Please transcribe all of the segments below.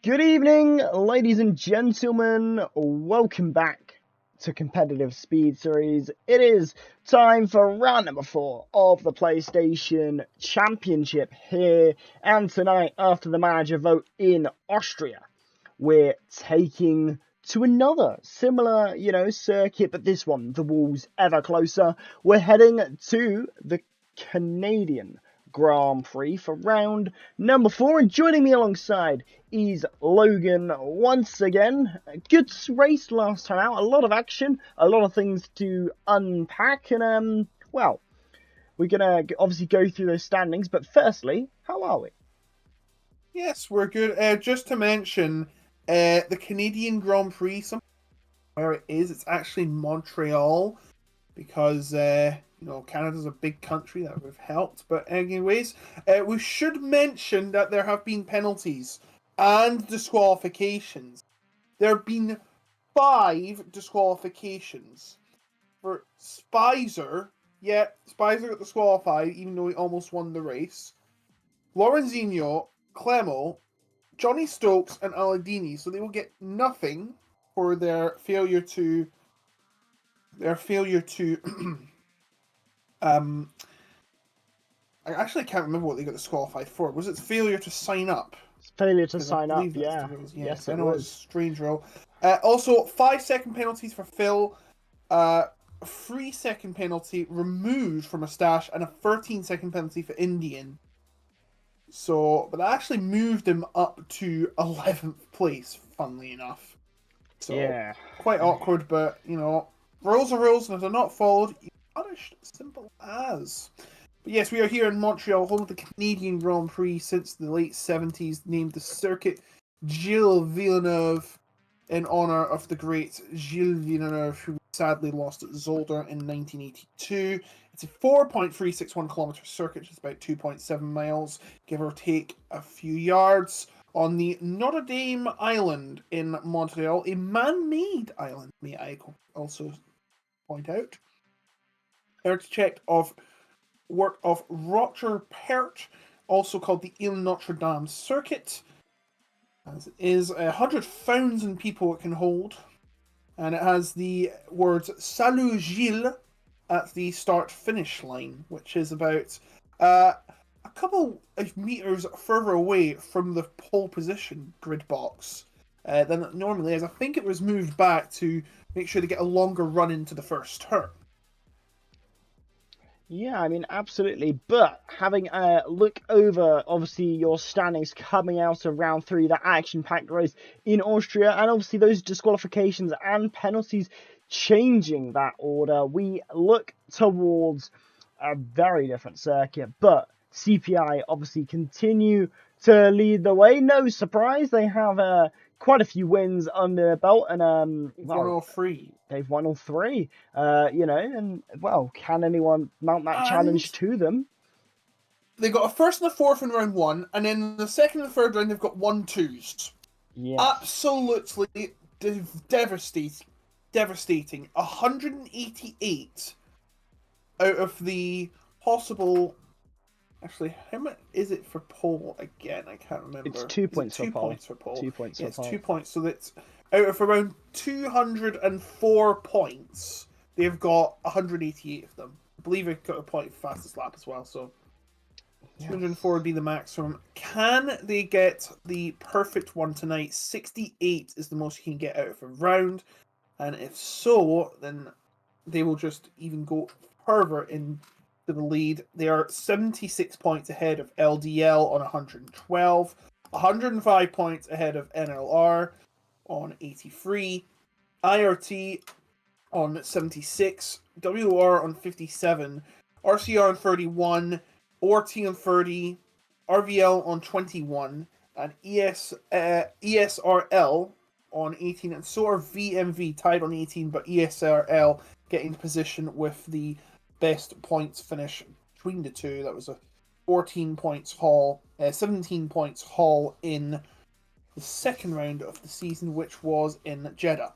Good evening, ladies and gentlemen. Welcome back to Competitive Speed Series. It is time for round number 4 of the PlayStation Championship here. And tonight, after the manager vote in Austria, we're taking to another similar, circuit, but this one, the wall's ever closer. We're heading to the Canadian Grand Prix for round number 4, and joining me alongside is Logan once again. A good race last time out, a lot of action, a lot of things to unpack, and we're gonna obviously go through those standings, but firstly, how are we? Yes, we're good. Just to mention, the Canadian Grand Prix, where it is, it's actually Montreal, because Canada's a big country that we've helped. But anyways, we should mention that there have been penalties and disqualifications. There have been 5 disqualifications for Spicer. Yeah, Spicer got disqualified even though he almost won the race. Lorenzinho, Clemo, Johnny Stokes, and Aladini, so they will get nothing for their failure to I actually can't remember what they got disqualified for. Was it failure to sign up? It's failure to Because I sign up, believe that's yeah. the rules. Yes, I it know it's a was. strange rule. Also, 5-second penalties for Phil, a 3-second penalty removed for Moustache, and a 13-second penalty for Indian. So, but that actually moved him up to 11th place, funnily enough. So, Yeah. quite awkward, but, rules are rules, and if they're not followed, you're punished. Simple as. But yes, we are here in Montreal, home of the Canadian Grand Prix since the late 70s, named the Circuit Gilles Villeneuve in honour of the great Gilles Villeneuve, who sadly lost at Zolder in 1982. It's a 4.361 kilometre circuit, which is about 2.7 miles, give or take a few yards, on the Notre Dame Island in Montreal, a man-made island, may I also point out. Architect of work of Roger Pert, also called the Ile Notre Dame Circuit, as it is 100,000 people it can hold, and it has the words "Salut Gilles" at the start-finish line, which is about a couple of meters further away from the pole position grid box than it normally is. I think it was moved back to make sure they get a longer run into the first turn. Yeah, I mean, absolutely. But having a look over, obviously, your standings coming out of round 3, that action-packed race in Austria, and obviously those disqualifications and penalties changing that order, we look towards a very different circuit. But CPI obviously continue to lead the way. No surprise, they have quite a few wins under their belt, and Won all 3. they've won all 3. And can anyone mount that challenge And to them? they got a first and a fourth in round 1, and then in the second and third round they've got 1-2s. Yes. Absolutely devastating. 188 out of the possible. Actually, how much is it for pole again? I can't remember. It's 2 points for pole. Points for pole. 2 points yeah, for it's pole. 2 points. So that's out of around 204 points. They've got 188 of them. I believe they've got a point fastest lap as well. So 204 would be the maximum. Can they get the perfect one tonight? 68 is the most you can get out of a round. And if so, then they will just even go further into the lead. They are 76 points ahead of LDL on 112, 105 points ahead of NLR on 83, IRT on 76, WR on 57, RCR on 31, ORT on 30, RVL on 21, and ESRL on 18, and so are VMV tied on 18, but ESRL getting position with the best points finish between the two. That was a 17 points haul in the second round of the season, which was in Jeddah.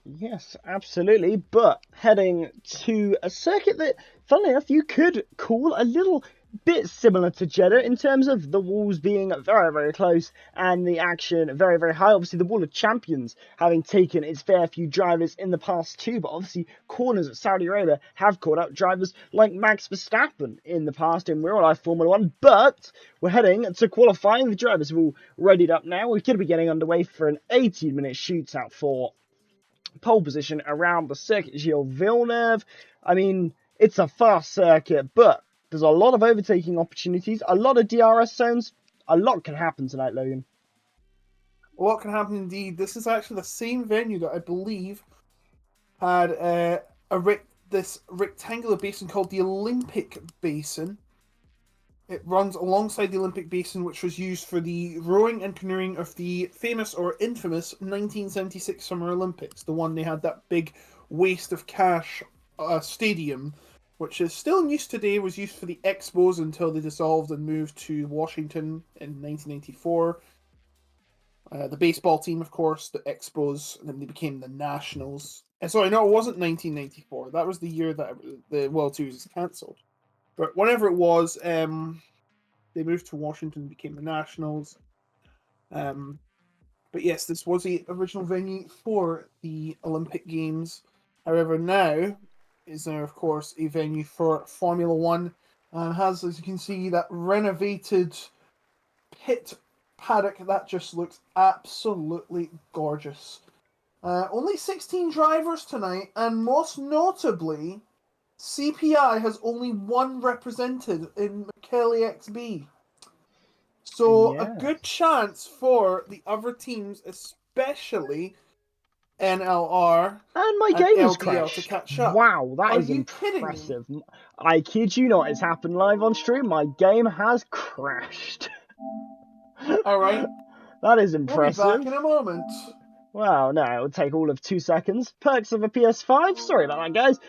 Yes, absolutely. But heading to a circuit that, funnily enough, you could call a little bit similar to Jeddah in terms of the walls being very, very close and the action very, very high. Obviously, the Wall of Champions having taken its fair few drivers in the past too, but obviously corners at Saudi Arabia have caught up drivers like Max Verstappen in the past in real life Formula 1, but we're heading to qualifying. The drivers have all readied up now. We're going to be getting underway for an 18-minute shootout for pole position around the circuit. Gilles Villeneuve, I mean, it's a fast circuit, but there's a lot of overtaking opportunities, a lot of DRS zones. A lot can happen tonight, Logan. A lot can happen indeed. This is actually the same venue that I believe had this rectangular basin called the Olympic Basin. It runs alongside the Olympic Basin, which was used for the rowing and canoeing of the famous or infamous 1976 Summer Olympics. The one they had that big waste of cash stadium, which is still in use today, was used for the Expos until they dissolved and moved to Washington in 1994. The baseball team, of course, the Expos, and then they became the Nationals. And sorry, no, it wasn't 1994. That was the year that the World Series was cancelled. But whenever it was, they moved to Washington, became the Nationals. But yes, this was the original venue for the Olympic Games. However, now is there, of course, a venue for Formula One, and has, as you can see, that renovated pit paddock that just looks absolutely gorgeous. Only 16 drivers tonight, and most notably, CPI has only one represented in McKelly XB. So a good chance for the other teams, especially NLR And my and game has LDL, to crashed. catch up. Wow, that Are is you kidding me? impressive. I kid you not, it's happened live on stream. My game has crashed. Alright, That is we'll be back impressive. in a moment. Well, no, it would take all of 2 seconds. Perks of a PS5. Sorry about that, guys.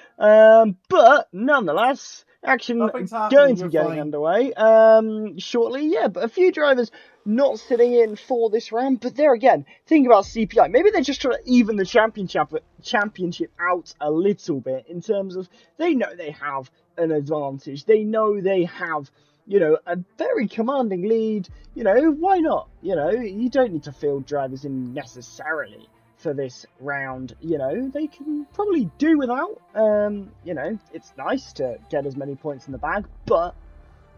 But nonetheless, action Nothing's going happening, to be you're getting fine. underway shortly. Yeah, but a few drivers not sitting in for this round. But there again, think about CPI. Maybe they're just trying to even the championship out a little bit in terms of they know they have an advantage. They know they have, you know, a very commanding lead. You know, why not? You know, you don't need to field drivers in necessarily for this round. You know, they can probably do without. You know, it's nice to get as many points in the bag, but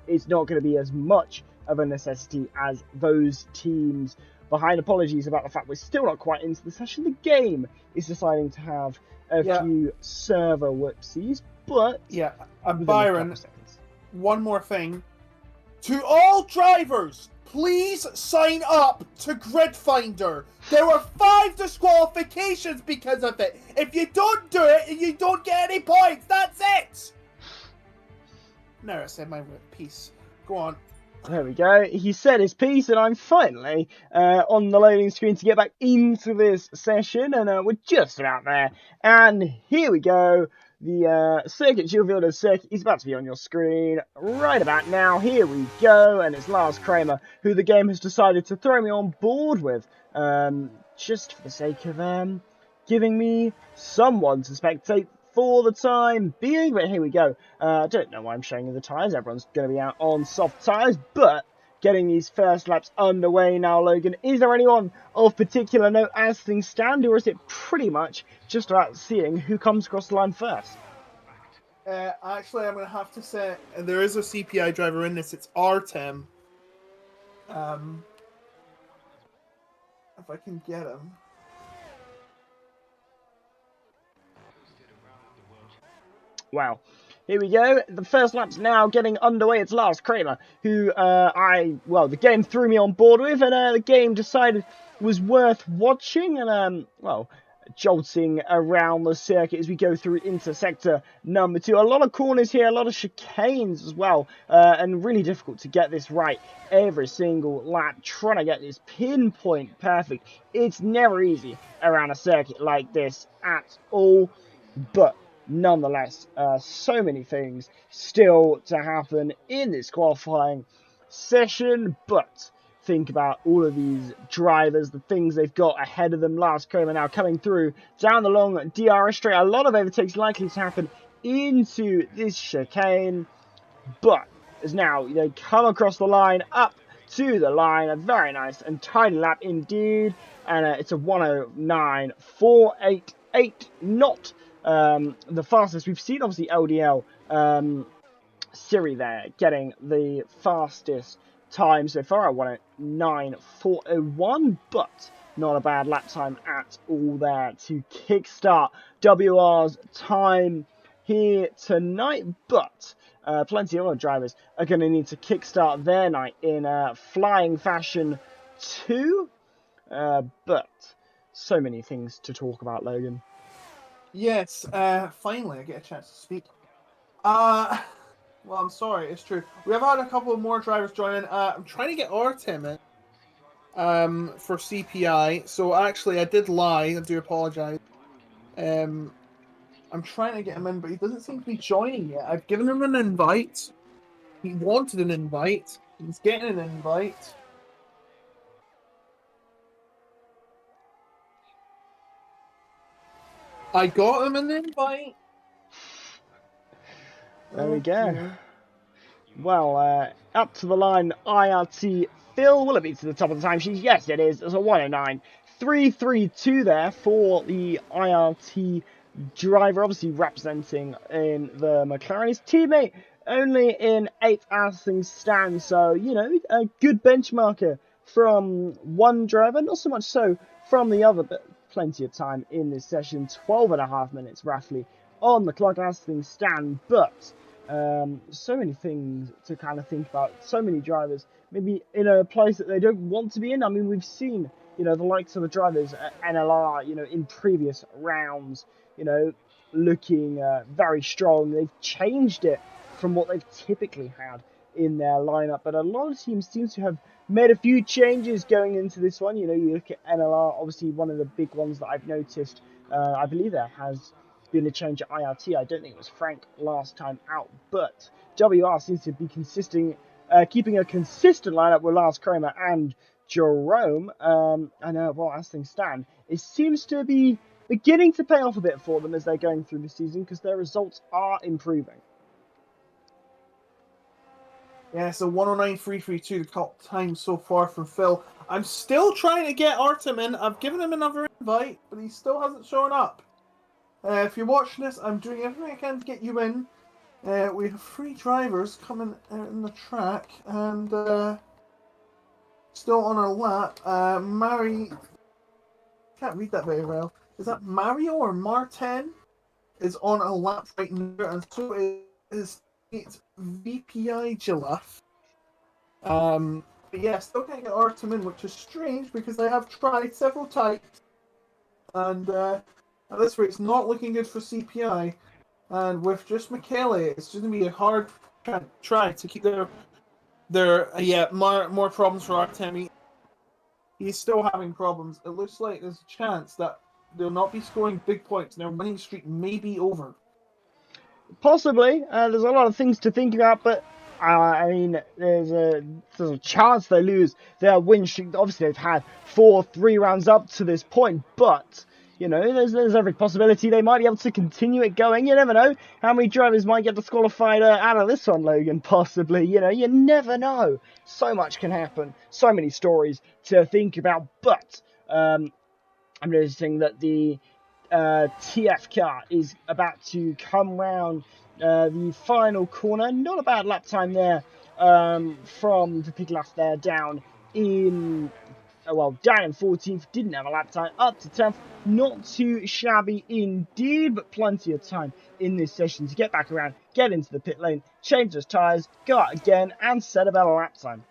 it's not going to be as much of a necessity as those teams behind. Apologies about the fact we're still not quite into the session. The game is deciding to have a few server whoopsies, but and Byron, seconds. One more thing. To all drivers, please sign up to Grid Finder. There were 5 disqualifications because of it. If you don't do it, you don't get any points. That's it. No, I said my piece. Go on. There we go. He said his piece, and I'm finally on the loading screen to get back into this session, and we're just about there. And here we go. The circuit, Gilles Villeneuve circuit, is about to be on your screen right about now. Here we go, and it's Lars Kramer, who the game has decided to throw me on board with, just for the sake of giving me someone to spectate for the time being. But here we go. I don't know why I'm showing you the tyres. Everyone's going to be out on soft tyres, but getting these first laps underway now, Logan. Is there anyone of particular note as things stand, or is it pretty much just about seeing who comes across the line first? Actually, I'm going to have to say there is a CPI driver in this. It's Artem. If I can get him. Wow. Here we go. The first lap's now getting underway. It's Lars Kramer, who the game threw me on board with, and the game decided was worth watching, and jolting around the circuit as we go through into sector number 2. A lot of corners here, a lot of chicanes as well, and really difficult to get this right every single lap, trying to get this pinpoint perfect. It's never easy around a circuit like this at all, but nonetheless, so many things still to happen in this qualifying session, but think about all of these drivers, the things they've got ahead of them. Lars Kramer now coming through down the long DRS straight. A lot of overtakes likely to happen into this chicane, but as now they come across the line, up to the line. A very nice and tidy lap indeed. And it's a 109.488, not the fastest we've seen. Obviously, LDL Siri there getting the fastest time so far at 109.401, but not a bad lap time at all there to kickstart WR's time here tonight. But plenty of other drivers are going to need to kickstart their night in flying fashion too. But so many things to talk about, Logan. Yes, finally I get a chance to speak. Well, I'm sorry, it's true. We have had a couple of more drivers join in. I'm trying to get Artem in for CPI. So actually, I did lie. I do apologize. I'm trying to get him in, but he doesn't seem to be joining yet. I've given him an invite. He wanted an invite. He's getting an invite. I got him an invite. There we go. Well, up to the line, IRT Phil. Will it be to the top of the timesheet? Yes, it is. It's a 109.332 there for the IRT driver, obviously representing in the McLaren. His teammate only in 8th as things stand, so, you know, a good benchmarker from one driver, not so much so from the other, but plenty of time in this session. 12.5 minutes roughly on the clock as things stand, but so many things to kind of think about. So many drivers maybe in a place that they don't want to be in. I mean, we've seen, you know, the likes of the drivers at NLR, you know, in previous rounds, you know, looking very strong. They've changed it from what they've typically had in their lineup, but a lot of teams seem to have made a few changes going into this one. You know, you look at NLR, obviously one of the big ones that I've noticed. I believe there has been a change at IRT. I don't think it was Frank last time out, but WR seems to be keeping a consistent lineup with Lars Kramer and Jerome. And well, as things stand, it seems to be beginning to pay off a bit for them as they're going through the season because their results are improving. Yeah, so 109.332 the top time so far from Phil. I'm still trying to get Artem in. I've given him another invite, but he still hasn't shown up. If you're watching this, I'm doing everything I can to get you in. We have 3 drivers coming in the track, and still on our lap. Mari, can't read that very well. Is that Mario or Martin? Is on a lap right now, and so is VPI Jalaf. But yeah, still can't get Artem in, which is strange because I have tried several times, and at this rate, it's not looking good for CPI. And with just Michele, it's just gonna be a hard try to keep their more problems for Artemi. He's still having problems. It looks like there's a chance that they'll not be scoring big points. Their winning streak may be over. Possibly. There's a lot of things to think about, but I mean, there's a chance they lose their win streak. Obviously, they've had 3 rounds up to this point, but you know, there's every possibility they might be able to continue it going. You never know how many drivers might get disqualified out of this one, Logan. Possibly, you know, you never know. So much can happen. So many stories to think about, but I'm noticing that the TF car is about to come round the final corner. Not a bad lap time there from the pit lap there down in 14th, didn't have a lap time, up to 10th. Not too shabby indeed, but plenty of time in this session to get back around, get into the pit lane, change those tyres, go out again, and set a better lap time.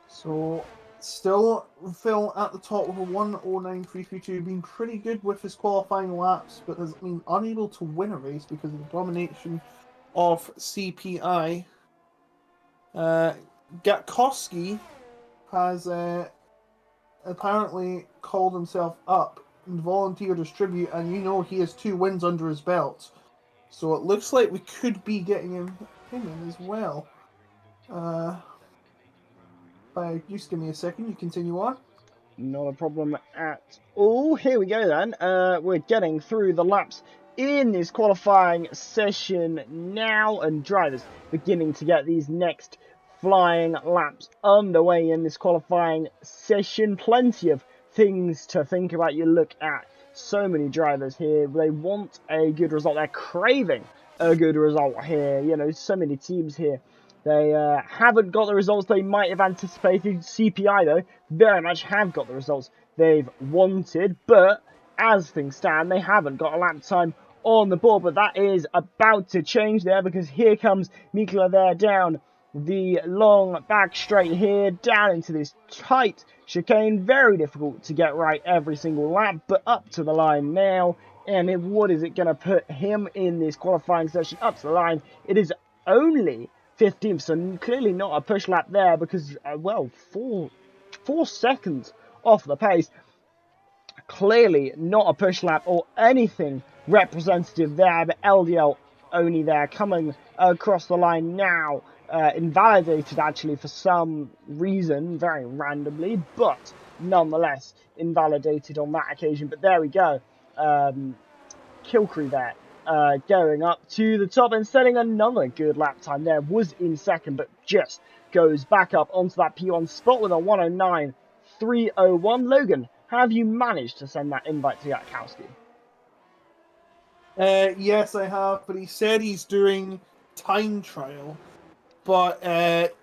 So, still Phil at the top with a 109.332, being pretty good with his qualifying laps, but has been unable to win a race because of the domination of CPI. Gatkowski has apparently called himself up and volunteered as tribute, and you know he has 2 wins under his belt. So it looks like we could be getting him in as well. Just give me a second, you continue on. Not a problem at all. Here we go then. We're getting through the laps in this qualifying session now, and drivers beginning to get these next flying laps underway in this qualifying session. Plenty of things to think about. You look at so many drivers here, they want a good result, they're craving a good result here. You know, so many teams here, they haven't got the results they might have anticipated. CPI, though, very much have got the results they've wanted, but as things stand, they haven't got a lap time on the board. But that is about to change there, because here comes Mikla there down the long back straight here, down into this tight chicane. Very difficult to get right every single lap, but up to the line now. And what is it going to put him in this qualifying session? Up to the line. It is only 15th, so clearly not a push lap there, because, well, 4 seconds off the pace. Clearly not a push lap or anything representative there, but LDL only there, coming across the line now. Invalidated actually for some reason, very randomly, but nonetheless invalidated on that occasion. But there we go. Kilcree there, going up to the top and setting another good lap time there. Was in second, but just goes back up onto that P1 spot with a 109.301. Logan, have you managed to send that invite to Yatkowski? Yes, I have, but he said he's doing time trial. But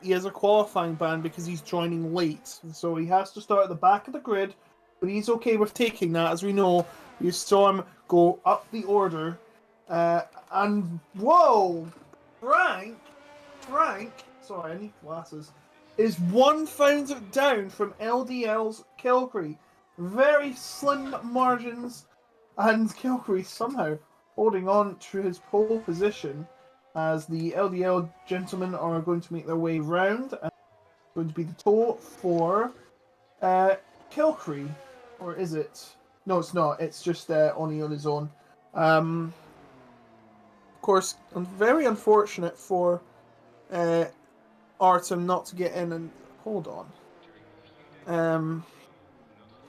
he has a qualifying ban because he's joining late. So he has to start at the back of the grid, but he's okay with taking that. As we know, you saw him go up the order. And whoa! Frank, sorry, I need glasses, is 1,000 down from LDL's Kilcree. Very slim margins, and Kilcree somehow holding on to his pole position, as the LDL gentlemen are going to make their way round, and going to be the toll for Kilcree. Or is it? No, it's not. It's just Oni on his own. Of course, very unfortunate for Artem not to get in. And hold on.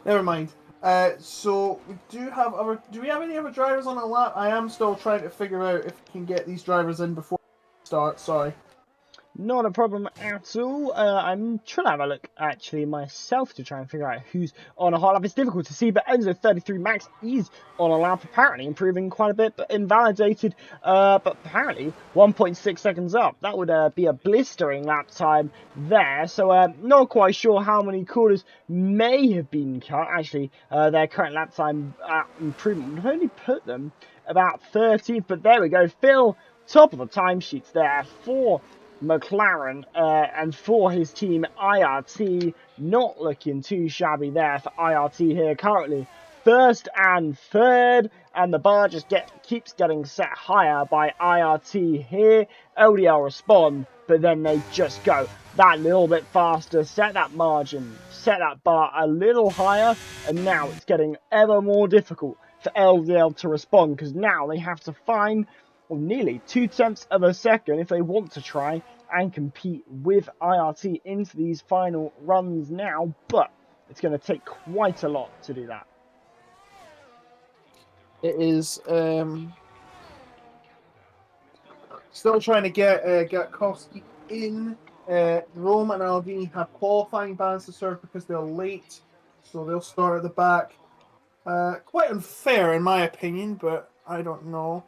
Never mind. So we do have other. Do we have any other drivers on the lap? I am still trying to figure out if we can get these drivers in before we start. Sorry. Not a problem at all. I'm trying to have a look, actually, myself to try and figure out who's on a hot lap. It's difficult to see, but Enzo 33 Max is on a lap, apparently improving quite a bit, but invalidated. But apparently 1.6 seconds up. That would be a blistering lap time there. So not quite sure how many quarters may have been cut. Actually, their current lap time improvement would only put them about 13th, but there we go. Phil, top of the timesheets there for McLaren and for his team IRT. Not looking too shabby there for IRT here, currently first and third, and the bar just keeps getting set higher by IRT here. LDL respond, but then they just go that little bit faster, set that margin, set that bar a little higher, and now it's getting ever more difficult for LDL to respond, because now they have to find nearly 0.2 of a second if they want to try and compete with IRT into these final runs now, but it's going to take quite a lot to do that. It is still trying to get Koski in. Rome and Aldini have qualifying bans to serve because they're late, so they'll start at the back. Quite unfair in my opinion, but I don't know.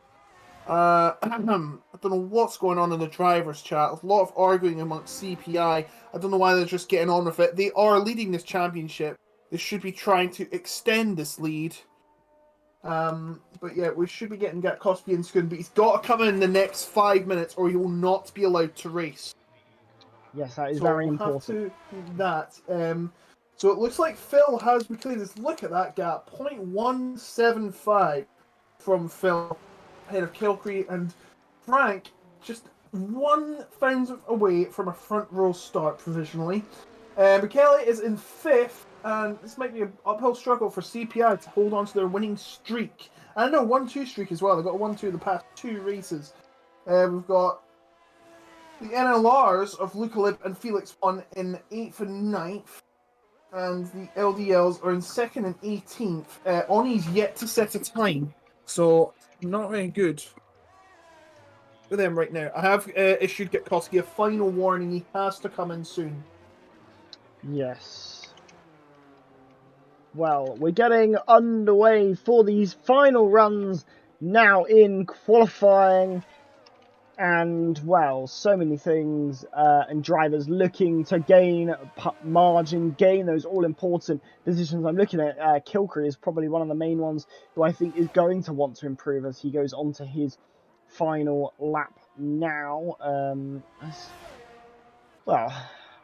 I don't know what's going on in the drivers' chat. A lot of arguing amongst CPI. I don't know why they're just getting on with it. They are leading this championship. They should be trying to extend this lead. But yeah, we should be getting Gatkowski in soon, but he's got to come in the next 5 minutes or he will not be allowed to race. Yes, that is very important. Have to do that. So it looks like Phil has becleared this. Look at that gap. 0.175 from Phil ahead of Kilcree, and Frank just 1,000 away from a front row start provisionally. Michele is in 5th, and this might be an uphill struggle for CPI to hold on to their winning streak. And no, 1-2 streak as well. They've got a 1-2 the past 2 races. We've got the NLRs of Lukalib and Felix 1 in 8th and 9th. And the LDLs are in 2nd and 18th. Oni's yet to set a time. So, not very good for them right now. I have issued Gutowski a final warning. He has to come in soon. Yes. Well, we're getting underway for these final runs now in qualifying. And, well, so many things, and drivers looking to gain margin, gain those all-important positions. I'm looking at Kilcree is probably one of the main ones who I think is going to want to improve as he goes on to his final lap now. Well,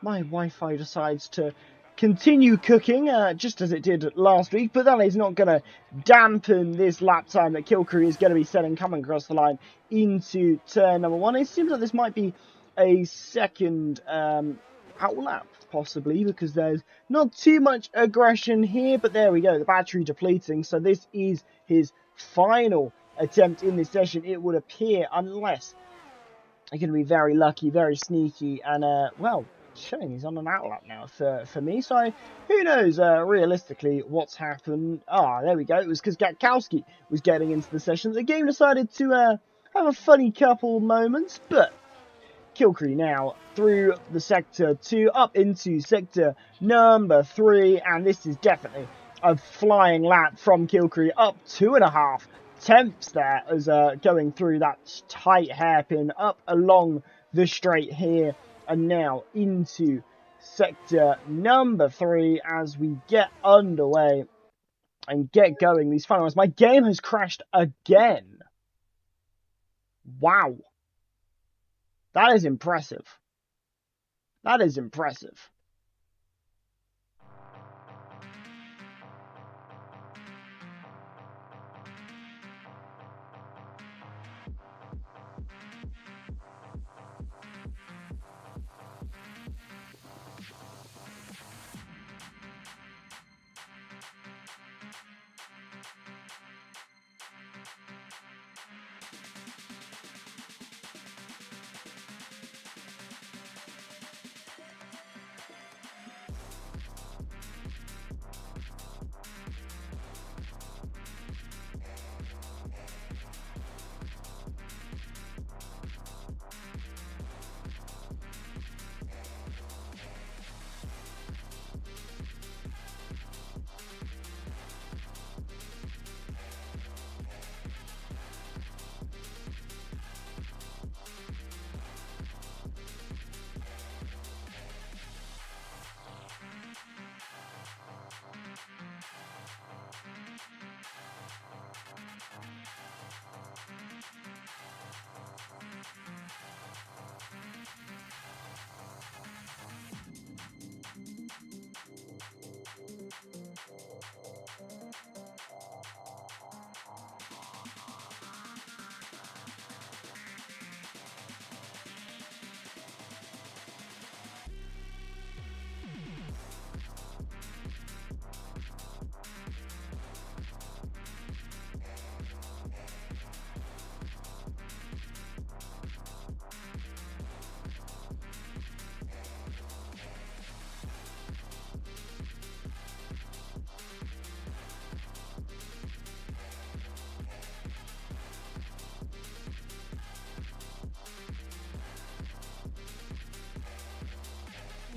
my Wi-Fi decides to continue cooking, just as it did last week, but that is not going to dampen this lap time that Kilcree is going to be setting coming across the line into turn number 1. It seems like this might be a second outlap, possibly, because there's not too much aggression here, but there we go, the battery depleting, so this is his final attempt in this session, it would appear, unless you're going to be very lucky, very sneaky, and, well, showing he's on an outlap now for me, so who knows, realistically, what's happened. There we go, it was because Gatkowski was getting into the session. The game decided to have a funny couple moments, but Kilcree now through the sector 2 up into sector number 3, and this is definitely a flying lap from Kilcree, up 2.5 tenths there as going through that tight hairpin up along the straight here, and now into sector number 3 as we get underway and get going these final rounds. My game has crashed again. Wow. That is impressive. That is impressive.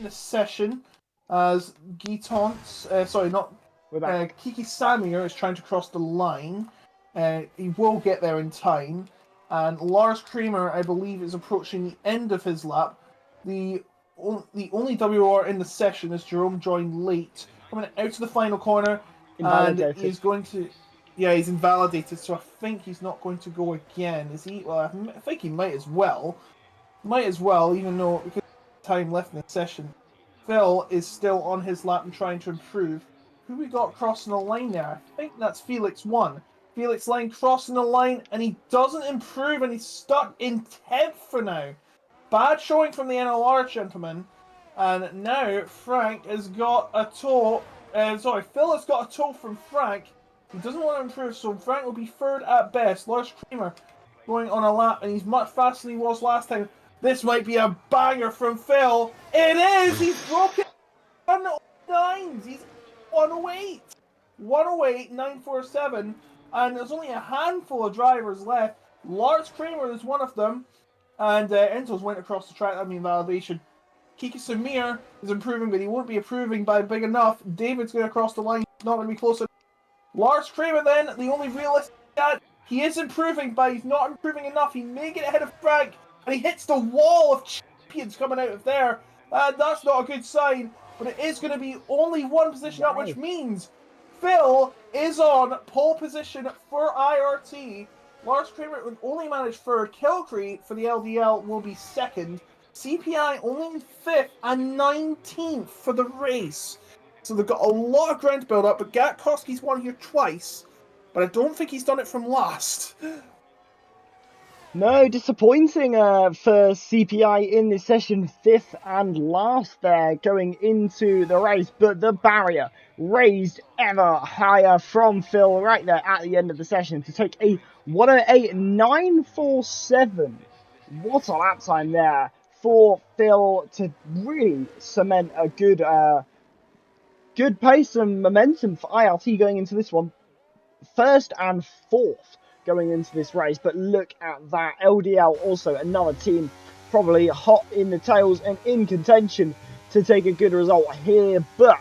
The session as Kiki Samir is trying to cross the line. He will get there in time, and Lars Kramer, I believe, is approaching the end of his lap. The only WR in the session is Jerome joined late, coming out to the final corner, and he's going to. Yeah, he's invalidated, so I think he's not going to go again, is he? Well, I think he might as well. Even though because of time left in the session. Phil is still on his lap and trying to improve. Who we got crossing the line there? I think that's Felix 1. Felix Line crossing the line, and he doesn't improve, and he's stuck in 10th for now. Bad showing from the NLR, gentlemen. And now Frank has got a tow. Phil has got a tow from Frank. He doesn't want to improve, so Frank will be third at best. Lars Kramer going on a lap, and he's much faster than he was last time. This might be a banger from Phil. It is! He's broken 109s. He's 108. 108, 947. and there's only a handful of drivers left. Lars Kramer is one of them, and Enzo's went across the track. I mean, validation. Kiki Samir is improving, but he won't be improving by big enough. David's going to cross the line. He's not going to be close enough. Lars Kramer, then, the only realistic guy, he is improving, but he's not improving enough. He may get ahead of Frank, and he hits the wall of champions coming out of there. That's not a good sign, but it is going to be only one position up, which means Phil is on pole position for IRT. Lars Kramer would only manage third. Kilcree for the LDL will be second. CPI only in 5th and 19th for the race. So they've got a lot of ground to build up, but Gatkoski's won here twice, but I don't think he's done it from last. No, disappointing for CPI in this session, 5th and last there going into the race, but the barrier raised ever higher from Phil right there at the end of the session to take a 108.947. What a lap time there for Phil to really cement a good pace and momentum for IRT going into this one. 1st and 4th going into this race, but look at that. LDL also another team probably hot in the tails and in contention to take a good result here, but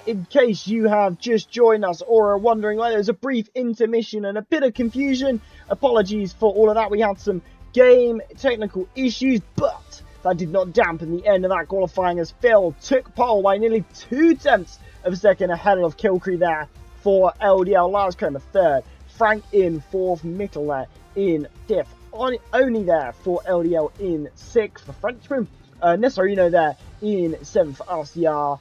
in case you have just joined us or are wondering why there's a brief intermission and a bit of confusion, apologies for all of that. We had some game technical issues, but that did not dampen the end of that qualifying as Phil took pole by nearly 0.2 of a second ahead of Kilcree there for LDL. Lars Kramer 3rd, Frank in 4th, Mikkel there in 5th, only there for LDL in 6th, the Frenchman, Nesarino there in 7th for RCR,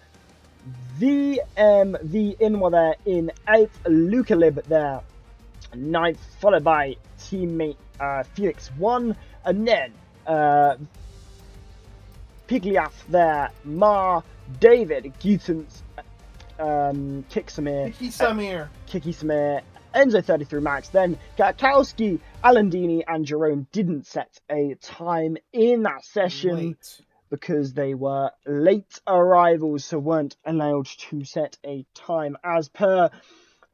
VMV Inwa there in 8th, Luca Lib there 9th, followed by teammate Felix 1, and then Pigliaf there, Mar, David, Gutens, Kiki Samir, Enzo 33 Max, then Gatkowski, Alandini and Jerome didn't set a time in that session because they were late arrivals, so weren't allowed to set a time as per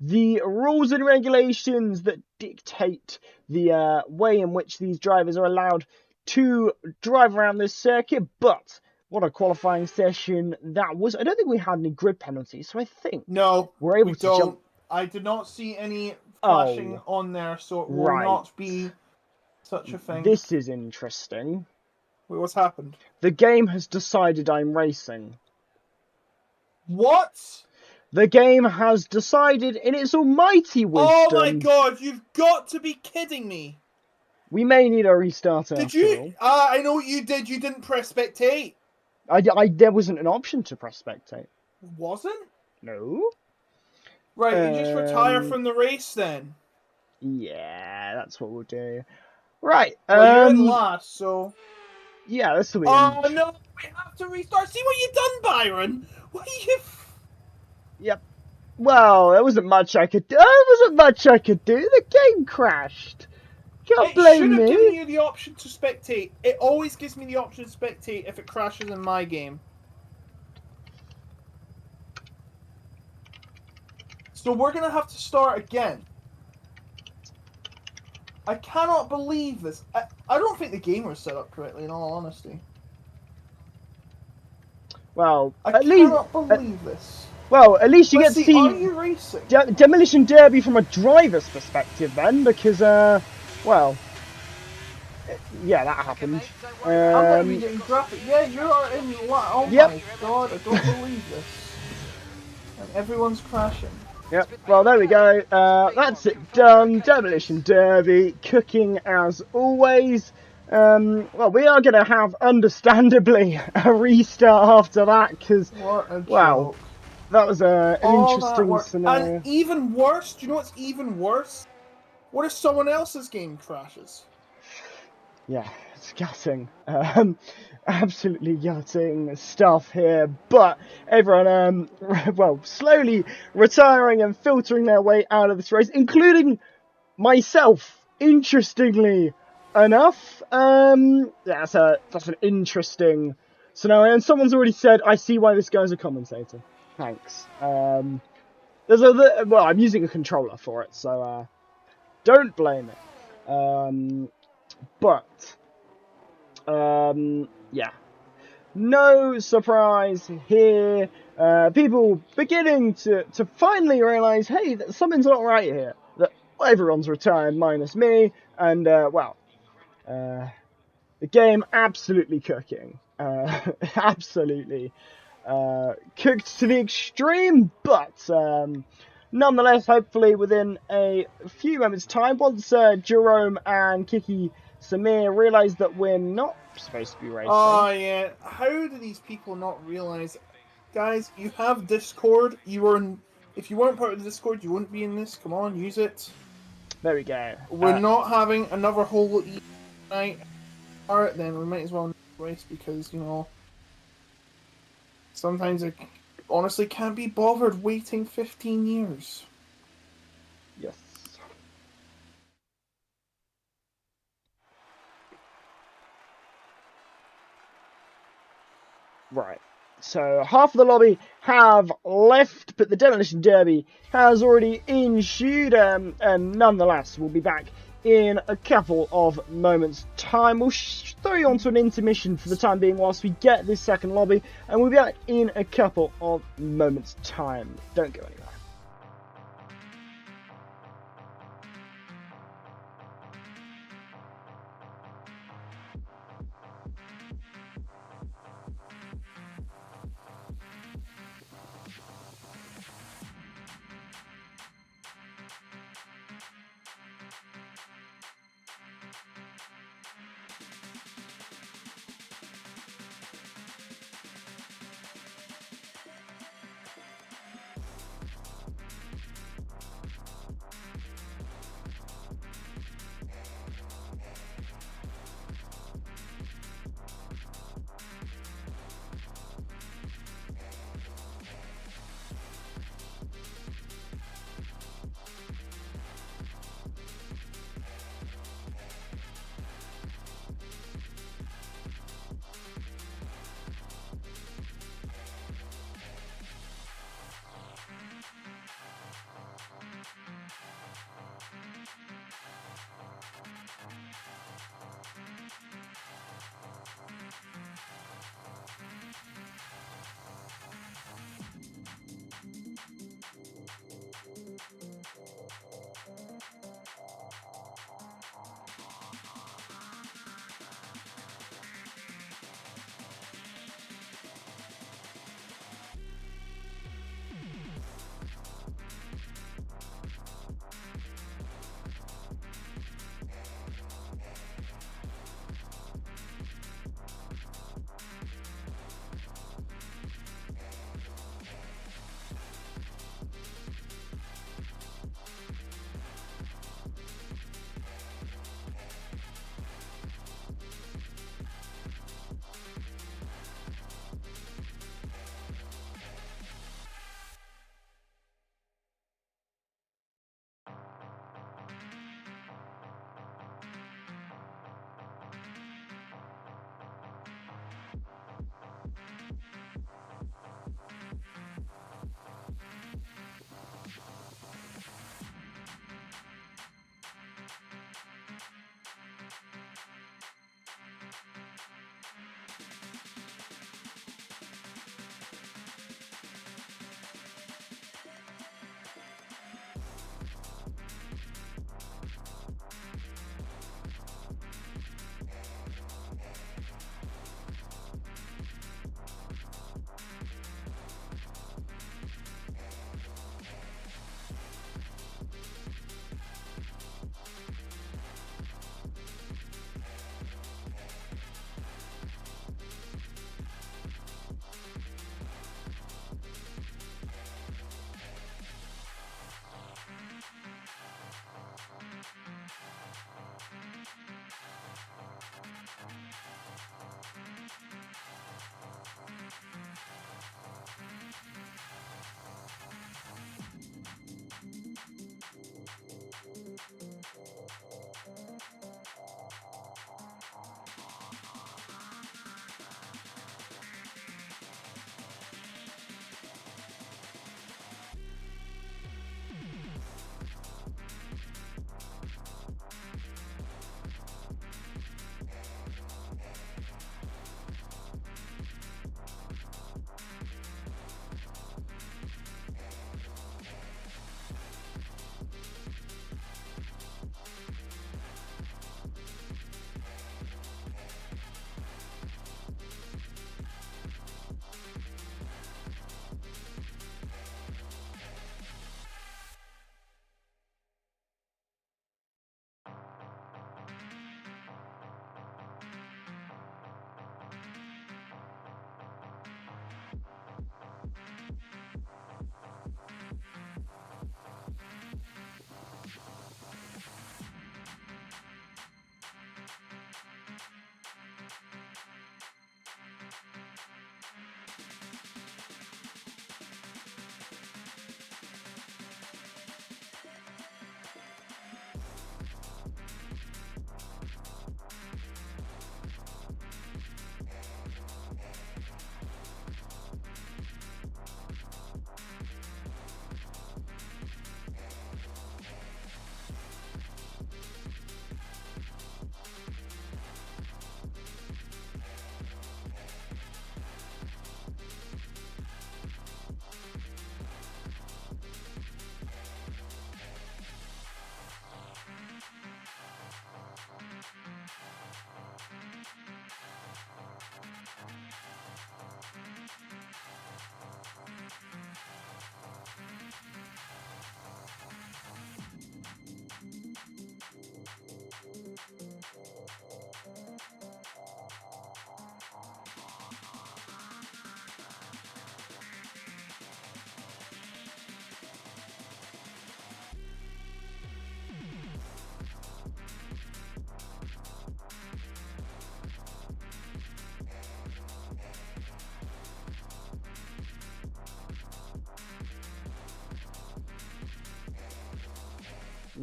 the rules and regulations that dictate the way in which these drivers are allowed to drive around this circuit. But what a qualifying session that was. I don't think we had any grid penalties, so I think we're able to jump. I did not see any flashing on there, so it will not be such a thing. This is interesting. Wait, what's happened? The game has decided I'm racing. What? The game has decided in its almighty wisdom. Oh my god, you've got to be kidding me. We may need a restart after Did you? I know what you did. You didn't press spectate. There wasn't an option to press spectate. Wasn't? No. Right, you just retire from the race then. Yeah, that's what we'll do. Right. Well, you're in last, so. Yeah, this will be. Oh no, we have to restart. See what you've done, Byron. What are you? Yep. Well, there wasn't much I could do. The game crashed. Can't blame me. It should have given you the option to spectate. It always gives me the option to spectate if it crashes in my game. So we're going to have to start again. I cannot believe this. I don't think the game was set up correctly, in all honesty. Well, I cannot believe this. Well, at least you get to see are you racing? Demolition Derby from a driver's perspective then, because, well, yeah, that happened. I'm not even getting graphic. Yeah, you're in. Oh my god, I don't believe this. And everyone's crashing. Yep, well, there we go. That's it done. Demolition Derby, cooking as always. Well, we are going to have, understandably, a restart after that, because, wow, that was an interesting scenario. And even worse, do you know what's even worse? What if someone else's game crashes? Yeah, it's gutting. Absolutely gutting stuff here. But everyone, well, slowly retiring and filtering their way out of this race, including myself, interestingly enough. That's an interesting scenario. And someone's already said, I see why this guy's a commentator. Thanks. Well, I'm using a controller for it, so don't blame it. But yeah, no surprise here. People beginning to finally realise, hey, that something's not right here. That everyone's retired minus me, and the game absolutely cooking. Absolutely cooked to the extreme, but nonetheless, hopefully within a few moments' time, once Jerome and Kiki Samir realise that we're not supposed to be racing. Oh, yeah. How do these people not realize? Guys, you have Discord. If you weren't part of the Discord, you wouldn't be in this. Come on, use it. There we go. We're not having another whole night. Alright, then we might as well race because, sometimes I honestly can't be bothered waiting 15 years. Yes. Right. So half of the lobby have left, but the Demolition Derby has already ensued, and nonetheless, we'll be back in a couple of moments' time. We'll throw you onto an intermission for the time being whilst we get this second lobby, and we'll be back in a couple of moments' time. Don't go anywhere.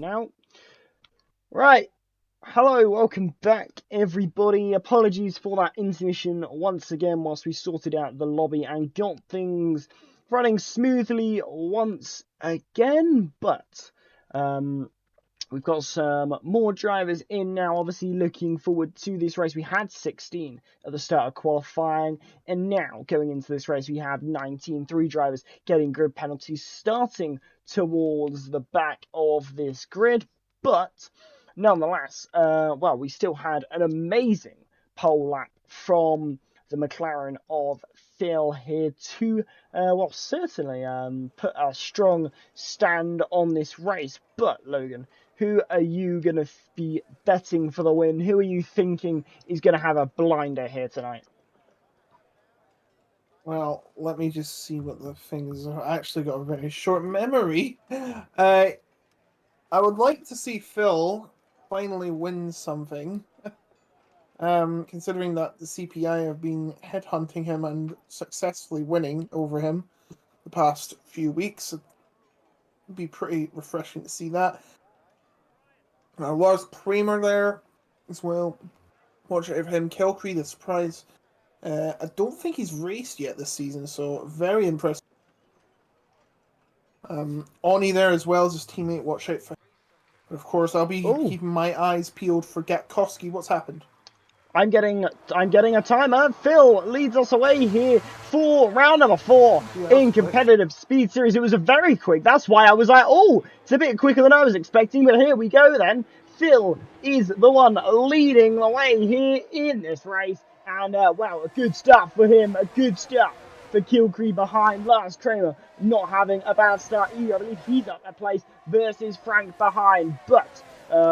now. Right. Hello, welcome back, everybody. Apologies for that intermission once again whilst we sorted out the lobby and got things running smoothly once again, but we've got some more drivers in now. Obviously, looking forward to this race. We had 16 at the start of qualifying, and now going into this race, we have 19. 3 drivers getting grid penalties starting towards the back of this grid, but nonetheless, well, we still had an amazing pole lap from the McLaren of Phil here to, well, certainly put a strong stand on this race. But, Logan, who are you going to be betting for the win? Who are you thinking is going to have a blinder here tonight? Well, let me just see what the things are. I actually got a very short memory. I would like to see Phil finally win something. Considering that the CPI have been headhunting him and successfully winning over him the past few weeks. It'd be pretty refreshing to see that. Lars Kramer there as well. Watch out for him. Kelcree, the surprise. I don't think he's raced yet this season, so very impressive. Oni there as well as his teammate. Watch out for him. But of course, I'll be keeping my eyes peeled for Gatkowski. What's happened? I'm getting a timer. Phil leads us away here for round number 4 in competitive speed series. It was a very quick. That's why I was like, oh, it's a bit quicker than I was expecting. But here we go then. Phil is the one leading the way here in this race. And, wow, a good start for him. A good start for Kilcree behind. Lars Kramer not having a bad start either. I believe he's up a place versus Frank behind. But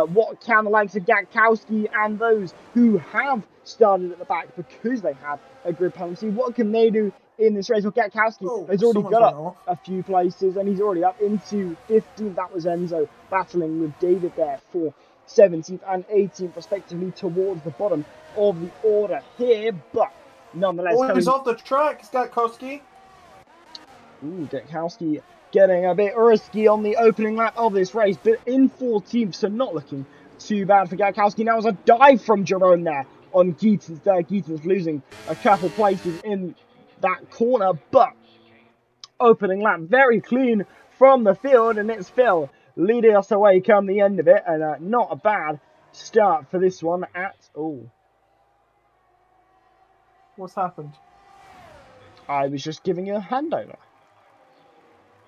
what can the likes of Gatkowski and those who have started at the back because they had a grid penalty, what can they do in this race? Well, Gatkowski has already got up a few places and he's already up into 15th. That was Enzo battling with David there for 17th and 18th respectively towards the bottom of the order here, but nonetheless... Oh, he's off the track, Gatkowski. Ooh, Gatkowski getting a bit risky on the opening lap of this race, but in 14th, so not looking too bad for Gatkowski. Now, as a dive from Jerome there on Gietens there. Gietens losing a couple places in that corner, but opening lap very clean from the field, and it's Phil leading us away come the end of it, and not a bad start for this one at all. What's happened? I was just giving you a handover.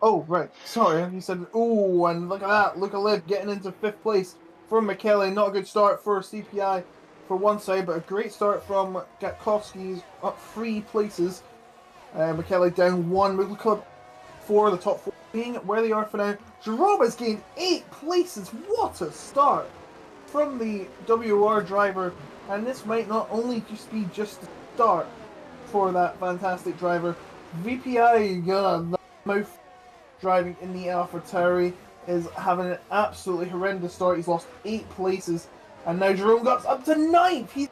Oh, right. Sorry. He said, ooh, and look at that. Look at Liv getting into 5th place from McKelly. Not a good start for CPI for one side, but a great start from Gatkowski's up 3 places. McKelly down 1. Look up 4, the top 4 being where they are for now. Jerome has gained 8 places. What a start from the WR driver. And this might not only just be just the start for that fantastic driver. VPI got a mouth driving in the AlphaTauri is having an absolutely horrendous start. He's lost 8 places, and now Jerome got up to 9th. He's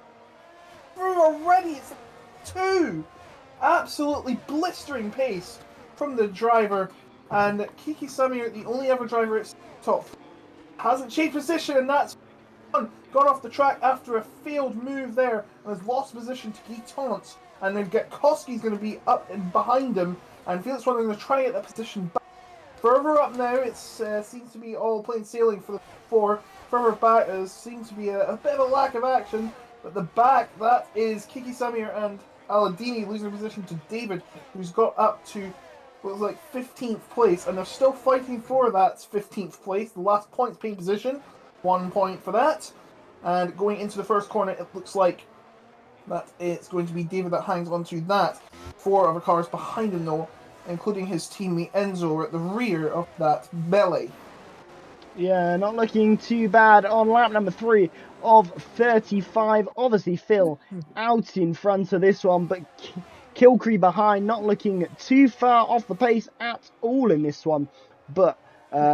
through already. It's 2. Absolutely blistering pace from the driver, and Kiki Samir, the only other driver at top, hasn't changed position, and that's gone off the track after a failed move there and has lost position to Guitance, and then Gatkowski's going to be up and behind him, and Felix Runner going to try and get that position back. Further up now, it seems to be all plain sailing for the 4. Further back, there seems to be a bit of a lack of action, but the back, that is Kiki Samir and Aladini losing position to David, who's got up to what was like 15th place, and they're still fighting for that 15th place, the last points paying position. 1 point for that. And going into the first corner, it looks like that it's going to be David that hangs onto that. 4 other cars behind him though, including his teammate Enzo at the rear of that melee. Yeah, not looking too bad on lap number 3 of 35. Obviously, Phil out in front of this one, but Kilcree behind, not looking too far off the pace at all in this one. But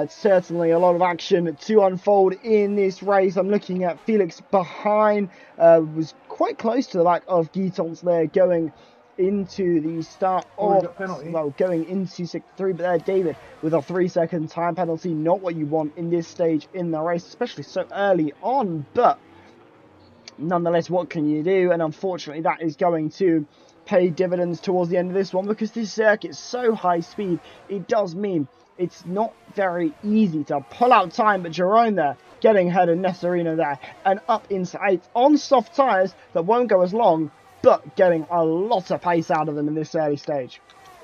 certainly a lot of action to unfold in this race. I'm looking at Felix behind, was quite close to the back of Guitance there, going into the start Oh, we of, got penalty. well, going into sector 3, but there, David, with a 3-second time penalty, not what you want in this stage in the race, especially so early on, but nonetheless, what can you do? And unfortunately, that is going to pay dividends towards the end of this one, because this circuit is so high speed, it does mean it's not very easy to pull out time. But Jerome there, getting ahead of Nestorino there, and up into 8th on soft tyres that won't go as long, but getting a lot of pace out of them in this early stage.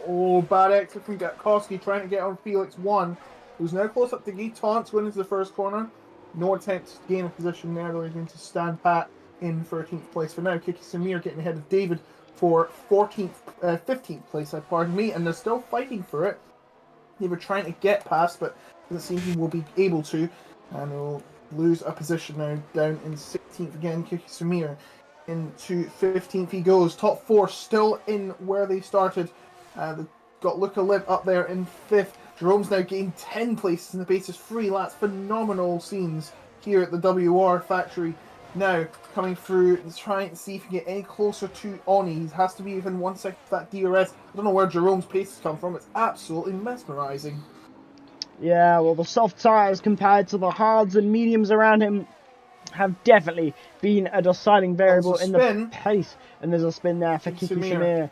Oh, bad exit from Gatkowski trying to get on Felix 1, who's now close up to Guy Taunts, went into the first corner. No attempt to gain a position there, though he's going to stand pat in 13th place for now. Kiki Samir getting ahead of David for 15th place, pardon me, and they're still fighting for it. They were trying to get past, but doesn't seem he will be able to, and will lose a position now, down in 16th again. Kiki Samir into 15th he goes. Top 4 still in where they started. They've got Luca Lib up there in 5th. Jerome's now gained 10 places in the basis 3 laps. Phenomenal scenes here at the WR factory. Now coming through, trying to see if he can get any closer to Oni. He has to be within 1 second of that DRS. I don't know where Jerome's paces come from. It's absolutely mesmerising. Yeah, well, the soft tyres compared to the hards and mediums around him have definitely been a deciding variable in the pace. And there's a spin there for Kiki Samir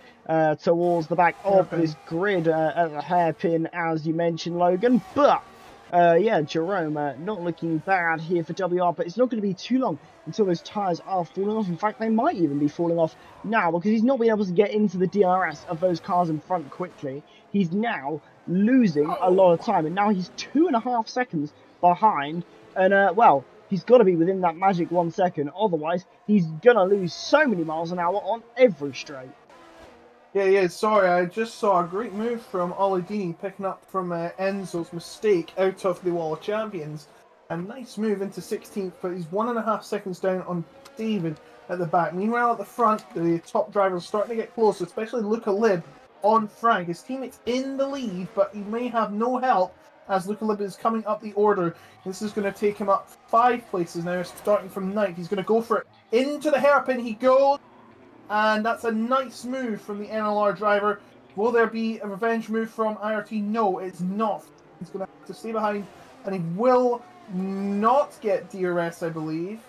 towards the back of this grid at the hairpin, as you mentioned, Logan. But yeah, Jerome not looking bad here for WR, but it's not going to be too long until those tyres are falling off. In fact, they might even be falling off now, because he's not been able to get into the DRS of those cars in front quickly. He's now losing a lot of time, and now he's 2.5 seconds behind. And well, he's got to be within that magic 1 second, otherwise he's gonna lose so many miles an hour on every straight. Yeah, sorry, I just saw a great move from Olidini picking up from Enzo's mistake out of the Wall of Champions. A nice move into 16th, but he's 1.5 seconds down on David at the back. Meanwhile, at the front, the top drivers are starting to get close, especially Luca Lib on Frank. His teammate's in the lead, but he may have no help as Luca Lib is coming up the order. This is going to take him up 5 places now, starting from 9th. He's going to go for it. Into the hairpin he goes. And that's a nice move from the NLR driver. Will there be a revenge move from IRT? No, it's not. He's going to have to stay behind, and he will not get DRS, I believe.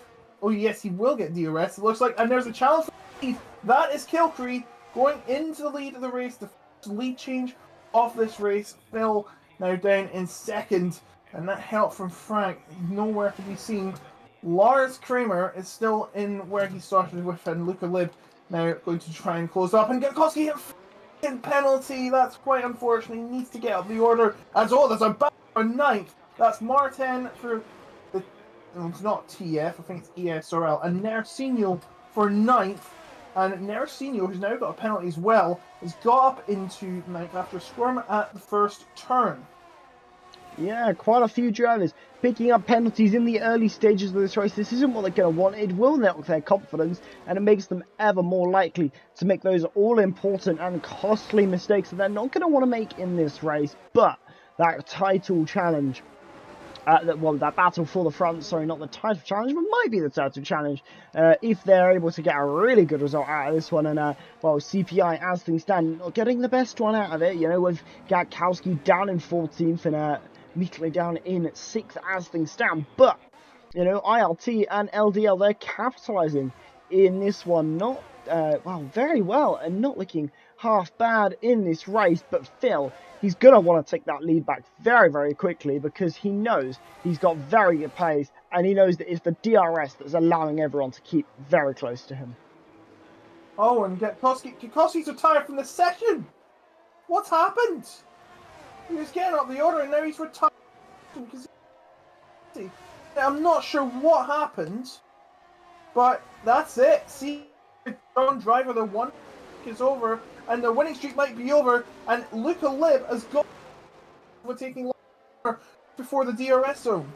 Oh, yes, he will get DRS. It looks like, and there's a challenge for the lead. That is Kilcree going into the lead of the race. The first lead change of this race. Phil now down in 2nd, and that help from Frank nowhere to be seen. Lars Kramer is still in where he started with, and Luca Lib now going to try and close up and get Koski a penalty. That's quite unfortunate. He needs to get up the order. As oh, there's a back for 9th. That's Martin for the. No, it's not TF. I think it's ESRL. And Nersinho for 9th. And Nersinho, who's now got a penalty as well, has got up into 9th after a squirm at the first turn. Yeah, quite a few drivers picking up penalties in the early stages of this race. This isn't what they're going to want. It will knock their confidence, and it makes them ever more likely to make those all-important and costly mistakes that they're not going to want to make in this race. But that title challenge, that battle for the front, sorry, not the title challenge, but might be the title challenge, if they're able to get a really good result out of this one. And, well, CPI, as things stand, not getting the best one out of it, you know, with Gatkowski down in 14th and Meekly down in 6th as things stand. But, you know, ILT and LDL, they're capitalising in this one, not, well, very well, and not looking half bad in this race. But Phil, he's going to want to take that lead back very, very quickly, because he knows he's got very good pace, and he knows that it's the DRS that's allowing everyone to keep very close to him. Oh, and Gatkowski's retired from the session. What's happened? He was getting up the order, and now he's retired. I'm not sure what happened, but that's it. See, John Driver, the one is over, and the winning streak might be over, and Luca Lib has got for taking longer before the DRS zone.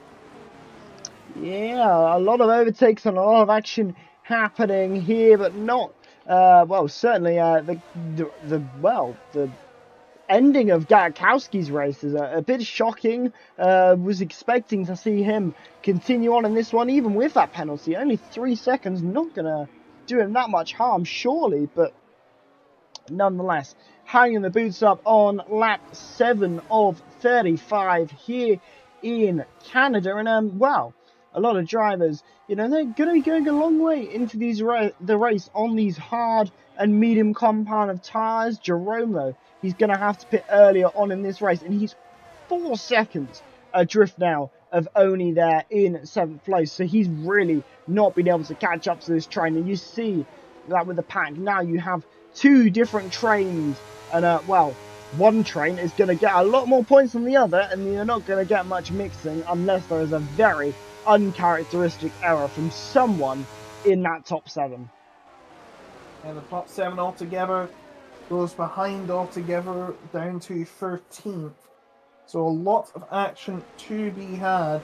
Yeah, a lot of overtakes and a lot of action happening here, but not, well, certainly the ending of Gatkowski's race is a bit shocking. Was expecting to see him continue on in this one, even with that penalty. Only 3 seconds, not going to do him that much harm, surely, but nonetheless, hanging the boots up on lap 7 of 35 here in Canada. And, well, a lot of drivers, they're going to be going a long way into the race on these hard and medium compound of tyres. Jerome, though, he's going to have to pit earlier on in this race, and he's 4 seconds adrift now of only there in 7th place. So he's really not been able to catch up to this train. And you see that with the pack, now you have 2 different trains, and well, one train is going to get a lot more points than the other, and you're not going to get much mixing unless there is a very uncharacteristic error from someone in that top 7. And the top 7 altogether goes behind altogether down to 13th. So a lot of action to be had,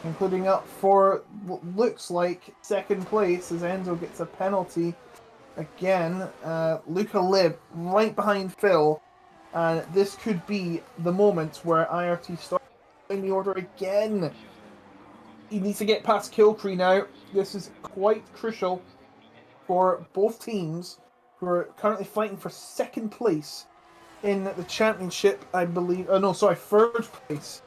including up for what looks like 2nd place as Enzo gets a penalty. Again, Luca Lib right behind Phil, and this could be the moment where IRT starts in the order again. He needs to get past Kilcree now. This is quite crucial for both teams who are currently fighting for 2nd place in the championship, I believe. Oh no, sorry, 3rd place.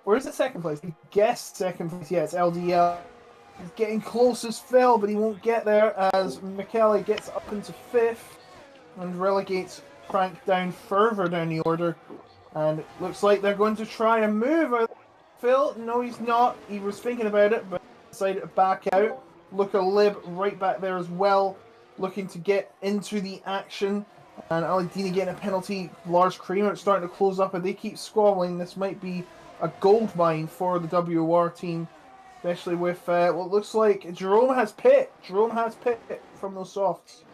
Or is it 2nd place? I guess 2nd place. Yeah, it's LDL. He's getting close as Phil, but he won't get there as McKelly gets up into 5th and relegates Frank down further down the order. And it looks like they're going to try and move Phil. No, he's not. He was thinking about it, but decided to back out. Luca Lib right back there as well, looking to get into the action. And Alidini getting a penalty. Lars Kramer starting to close up, and they keep squabbling. This might be a gold mine for the WR team, especially with what looks like Jerome has pit. Jerome has pit from those softs.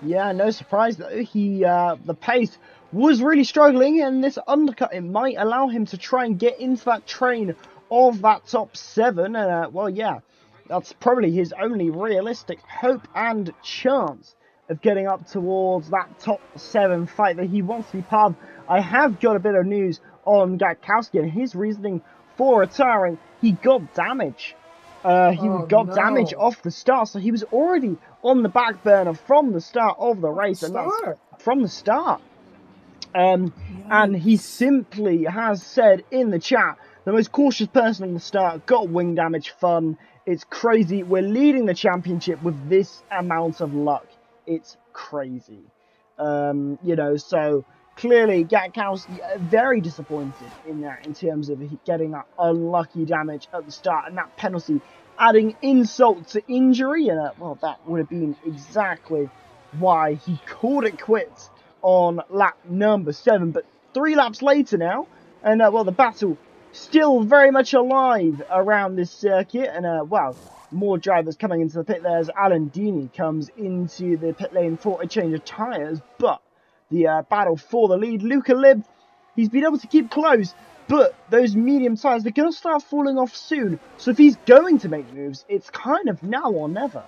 Yeah, no surprise though. The pace was really struggling, and this undercut, it might allow him to try and get into that train of that top 7. And well, yeah, that's probably his only realistic hope and chance of getting up towards that top 7 fight that he wants to be part of. I have got a bit of news on Gatkowski and his reasoning for retiring. He got damage. Got damage off the start, so he was already on the back burner from the start of the race, and that's from the start. And he simply has said in the chat, the most cautious person on the start, got wing damage, fun. It's crazy. We're leading the championship with this amount of luck. It's crazy. So clearly Gatkowski very disappointed in that, in terms of getting that unlucky damage at the start and that penalty adding insult to injury. And well, that would have been exactly why he called it quits on lap number 7. But 3 laps later now, and well, the battle still very much alive around this circuit. And well, more drivers coming into the pit there as Alan Dini comes into the pit lane for a change of tyres. But the battle for the lead, Luca Lib, he's been able to keep close, but those medium tyres, they're going to start falling off soon. So if he's going to make moves, it's kind of now or never.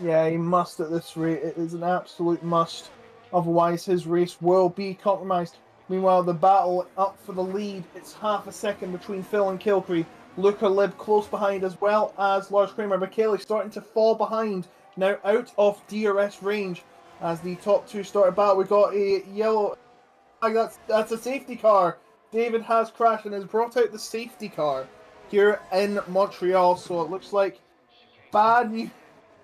Yeah, he must at this rate. It is an absolute must. Otherwise, his race will be compromised. Meanwhile, the battle up for the lead, it's half a second between Phil and Kilcree. Luca Lib close behind, as well as Lars Kramer. Michele starting to fall behind, now out of DRS range as the top 2 started battle. We got a yellow flag. That's a safety car. David has crashed and has brought out the safety car here in Montreal. So it looks like bad news.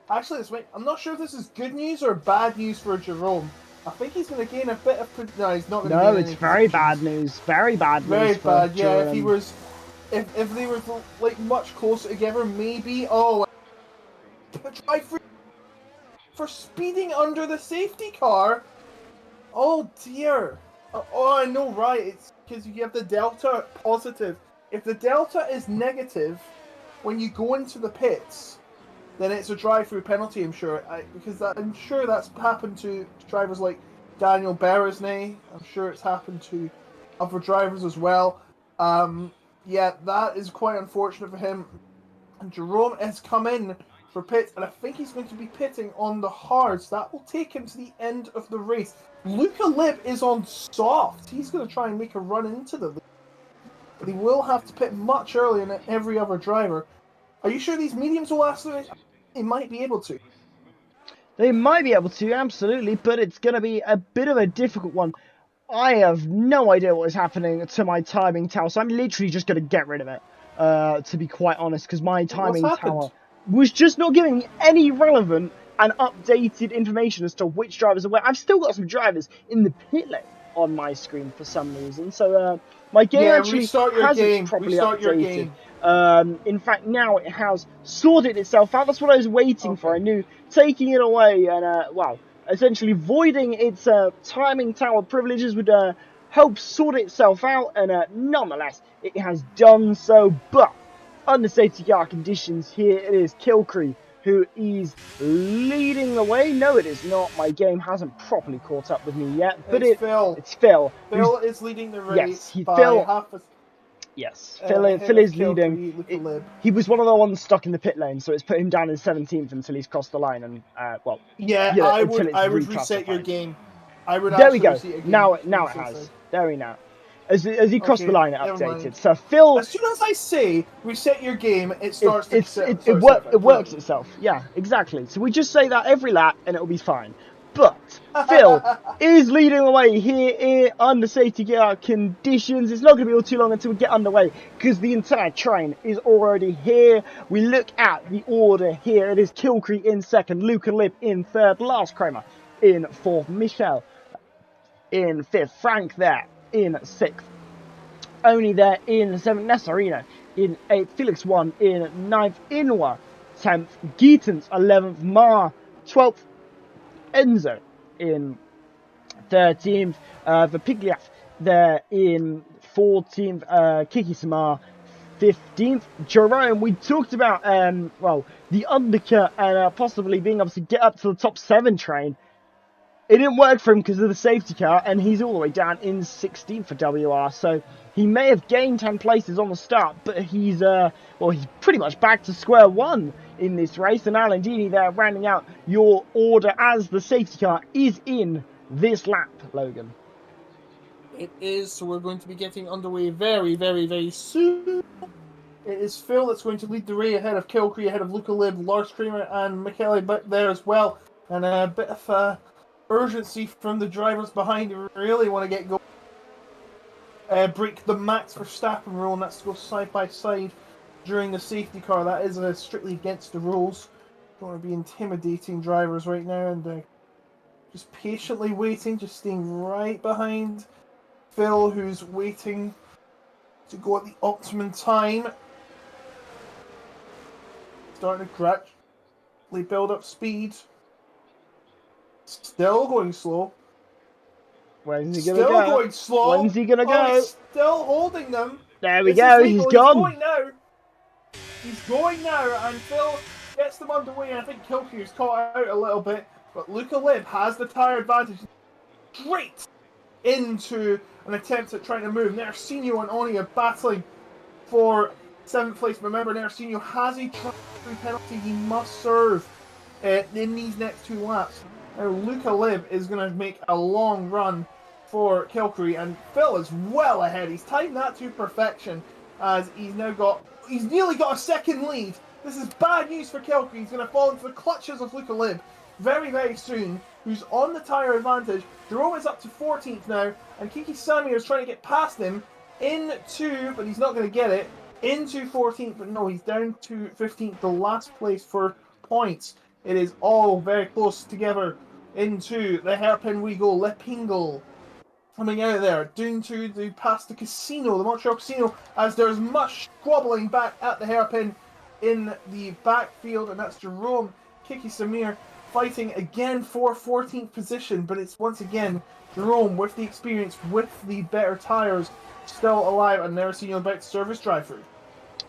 Actually, I'm not sure if this is good news or bad news for Jerome. I think he's going to gain a bit of... No, he's not going to gain any. No, it's very bad news. Very bad news. Very bad, yeah. Jerome. If he was... If they were like much closer together, maybe. Oh, try for speeding under the safety car. Oh dear. Oh, I know, right? It's because you have the delta positive. If the delta is negative when you go into the pits, then it's a drive-through penalty. I'm sure, because I'm sure that's happened to drivers like Daniel Beresnay. I'm sure it's happened to other drivers as well. Yeah, that is quite unfortunate for him. And Jerome has come in for pit, and I think he's going to be pitting on the hards. That will take him to the end of the race. Luca Lib is on soft. He's going to try and make a run into the lead. But he will have to pit much earlier than every other driver. Are you sure these mediums will last? He might be able to. They might be able to, absolutely, but it's going to be a bit of a difficult one. I have no idea what is happening to my timing tower, so I'm literally just going to get rid of it, to be quite honest, because my What's timing happened? tower was just not giving me any relevant and updated information as to which drivers are where. I've still got some drivers in the pit lane on my screen for some reason, so my game Yeah, actually restart your hasn't game. properly Restart your updated. game. In fact, now it has sorted itself out. That's what I was waiting for. Okay. I knew taking it away and, well, essentially voiding its timing tower privileges would help sort itself out, and nonetheless, it has done so. But under safety car conditions, here it is Kilcree who is leading the way. No, it is not. My game hasn't properly caught up with me yet, but It's Phil. it's Phil who's Phil is leading the yes, race by half a yes, ahead Phil of is leading. Kiltree, Luca Lib. He was one of the ones stuck in the pit lane, so it's put him down in 17th until he's crossed the line, and well, Yeah, until it's I would reset your reclassified. game. I would There we actually go. reset your game. Now Just to be it safe has. side. There we now. As he crossed the Okay, line, it never updated. mind. So Phil, As soon as I say reset your game, it starts to set. it Sorry, set it works Brilliant. itself. Yeah, exactly. So we just say that every lap, and it'll be fine. But Phil is leading the way here under safety car conditions. It's not going to be all too long until we get underway because the entire train is already here. We look at the order here. It is Kilcree in second, Luca Lib in third, Lars Kramer in fourth, Michelle in fifth, Frank there in sixth, only there in seventh, Nessarino in eighth, Felix 1 in ninth, Inwa 10th, Geetens 11th, Ma 12th, Enzo in 13th, Vapigliaf there in 14th, Kiki Samar 15th, Jerome. We talked about well, the undercut and possibly being able to get up to the top 7 train. It didn't work for him because of the safety car, and he's all the way down in 16th for WR. So he may have gained 10 places on the start, but he's well, he's pretty much back to square one in this race. And Alan Dini there rounding out your order as the safety car is in this lap, Logan. It is, so we're going to be getting underway very, very, very soon. It is Phil that's going to lead the race ahead of Kilcree, ahead of Luca Lib, Lars Kramer, and Michele there as well. And a bit of urgency from the drivers behind who really want to get going. Break the Max Verstappen rule, and that's to go side by side during the safety car. That is strictly against the rules. Don't want to be intimidating drivers right now, and just patiently waiting, just staying right behind Phil, who's waiting to go at the optimum time. Starting to gradually build up speed. Still going slow. Where's he gonna Still go? going slow. When's he gonna Oh, go? he's still holding them. There we This is go. He's legal. He's gone. going now. He's going now, and Phil gets them underway. I think Kilke's caught out a little bit, but Luca Lib has the tyre advantage. Straight into an attempt at trying to move. Nersinho and Oni are battling for 7th place. Remember, Nersinho has a traffic penalty he must serve in these next 2 laps. Now, Luca Lib is going to make a long run for Kilcree, and Phil is well ahead. He's timed that to perfection as he's nearly got a second lead. This is bad news for Kilcree. He's going to fall into the clutches of Luca Lib very, very soon, who's on the tyre advantage. Jerome is up to 14th now, and Kiki Samir is trying to get past him but he's not going to get it, into 14th, but no, he's down to 15th, the last place for points. It is all very close together into the hairpin we go, Le Pingle. Coming out of there, down to the past the casino, the Montreal Casino, as there's much squabbling back at the hairpin in the backfield, and that's Jerome, Kiki Samir fighting again for 14th position, but it's once again Jerome with the experience, with the better tyres, still alive, and never seen you about service drive-through.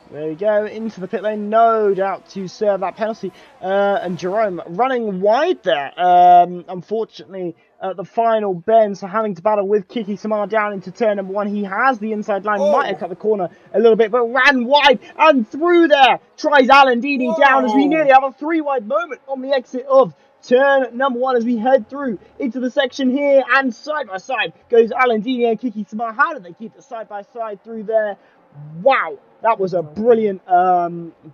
There we go, into the pit lane, no doubt to serve that penalty. And Jerome running wide there. Unfortunately, at the final bend, so having to battle with Kiki Samar down into turn number 1. He has the inside line, might have cut the corner a little bit, but ran wide and through there. Tries Alan Dini down as we nearly have a 3-wide moment on the exit of turn number 1 as we head through into the section here, and side by side goes Alan Dini and Kiki Samar. How did they keep it side by side through there? Wow, that was a brilliant,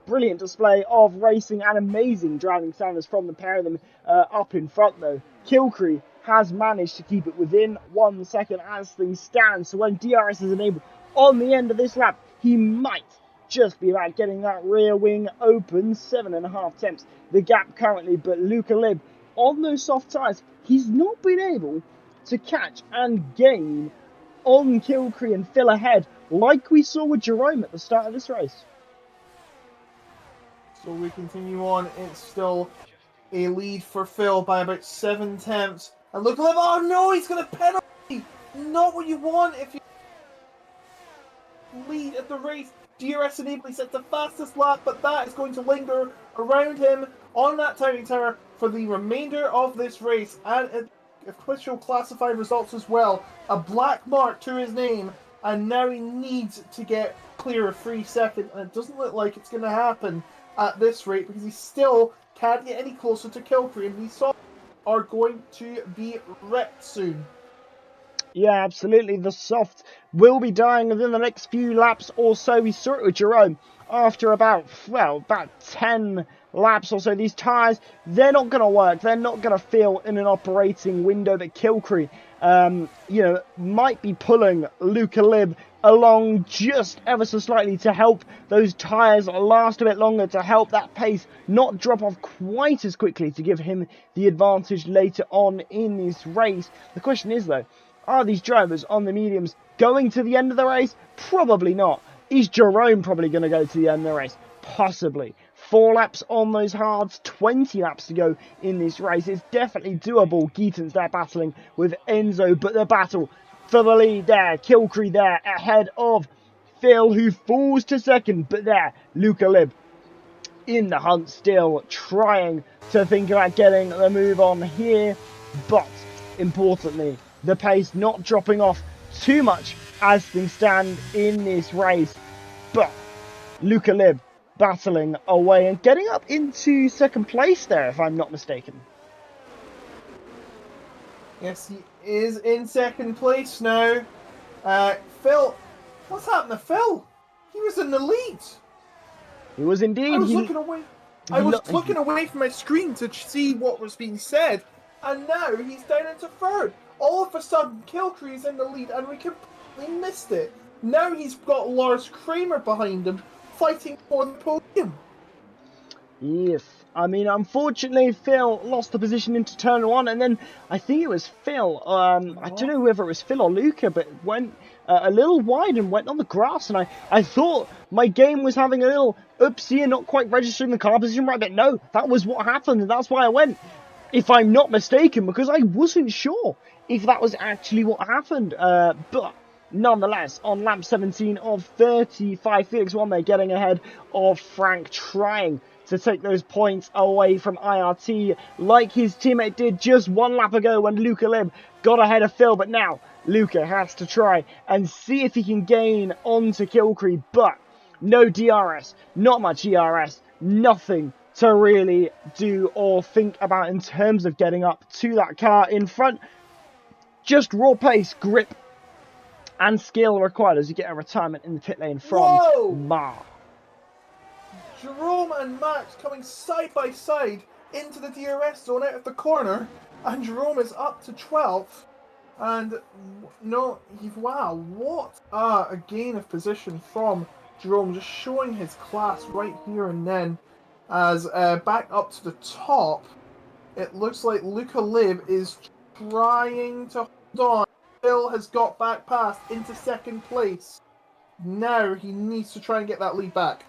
brilliant display of racing and amazing driving standards from the pair of them up in front, though. Kilcree has managed to keep it within 1 second as things stand. So when DRS is enabled on the end of this lap, he might just be about getting that rear wing open. 7.5 tenths the gap currently, but Luca Lib on those soft tyres, he's not been able to catch and gain on Kilcree and Phil ahead, like we saw with Jerome at the start of this race. So we continue on. It's still a lead for Phil by about 7 tenths. And look at him. Oh no, he's going to penalty. Not what you want if you lead at the race. DRS enabling set the fastest lap, but that is going to linger around him on that timing tower for the remainder of this race. And official classified results as well. A black mark to his name, and now he needs to get clear of 3 seconds, and it doesn't look like it's going to happen at this rate because he still can't get any closer to Kilcree, and we saw are going to be wrecked soon. Yeah, absolutely. The soft will be dying within the next few laps or so. We saw it with Jerome after about 10 laps or so. These tyres, they're not going to work. They're not going to feel in an operating window. But Kilcree, might be pulling Luca Lib along just ever so slightly to help those tyres last a bit longer, to help that pace not drop off quite as quickly, to give him the advantage later on in this race. The question is, though, are these drivers on the mediums going to the end of the race? Probably not. Is Jerome probably going to go to the end of the race? Possibly. 4 laps on those hards, 20 laps to go in this race. It's definitely doable. Geaton's there battling with Enzo, but the battle for the lead there. Kilcree there ahead of Phil, who falls to second, but there, Luca Lib in the hunt still, trying to think about getting the move on here, but importantly, the pace not dropping off too much as things stand in this race. But Luca Lib battling away and getting up into second place there, if I'm not mistaken. Yes, he is in second place now. Phil, what's happened to Phil? He was in the lead. He was indeed. I was looking away from my screen to see what was being said, and now he's down into third. All of a sudden, Kilcree is in the lead, and we completely missed it. Now he's got Lars Kramer behind him, fighting for the podium. Yes. I mean, unfortunately, Phil lost the position into turn 1, and then I think it was Phil. I don't know whether it was Phil or Luca, but went a little wide and went on the grass, and I thought my game was having a little oopsie and not quite registering the car position right, but no, that was what happened, and that's why I went, if I'm not mistaken, because I wasn't sure if that was actually what happened. But nonetheless, on lap 17 of 35, Felix won there, getting ahead of Frank, trying to take those points away from IRT like his teammate did just 1 lap ago when Luca Lib got ahead of Phil. But now Luca has to try and see if he can gain onto Kilcree, but no DRS, not much ERS, nothing to really do or think about in terms of getting up to that car in front. Just raw pace, grip and skill required as you get a retirement in the pit lane from Ma. Jerome and Max coming side by side into the DRS zone out of the corner, and Jerome is up to 12th. And wow, what a gain of position from Jerome, just showing his class right here and then. As back up to the top, it looks like Luca Lib is trying to hold on. Phil has got back past into second place. Now he needs to try and get that lead back.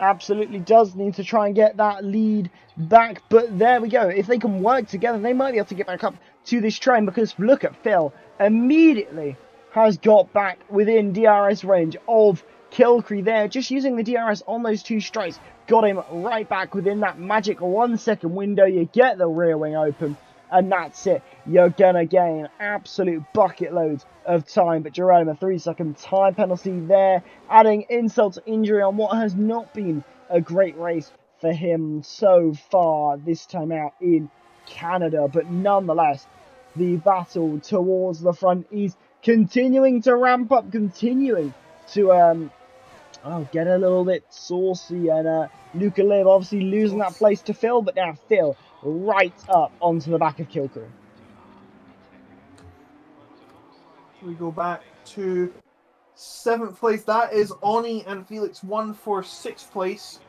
Absolutely does need to try and get that lead back, but there we go. If they can work together, they might be able to get back up to this train, because look at Phil, immediately has got back within DRS range of Kilcree there, just using the DRS on those 2 straights, got him right back within that magic 1 second window. You get the rear wing open, and that's it. You're gonna gain absolute bucket loads of time. But Jerome, a 3-second time penalty there, adding insult to injury on what has not been a great race for him so far this time out in Canada. But nonetheless, the battle towards the front is continuing to ramp up, continuing to get a little bit saucy, and Luca Lib obviously losing that place to Phil, but now Phil right up onto the back of Kilcrew. We go back to 7th place. That is Oni and Felix 1 for 6th place.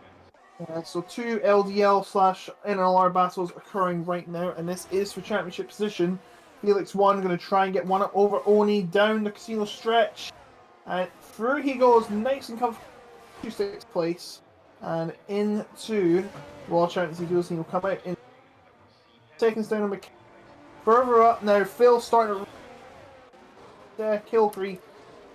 So 2 LDL/NLR battles occurring right now, and this is for championship position. Felix 1 going to try and get one up over Oni down the casino stretch. And through he goes, nice and comfortable to 6th place. And into World Championship Duels, he will come out in seconds down on McKay. Further up now, Phil starting to kill 3.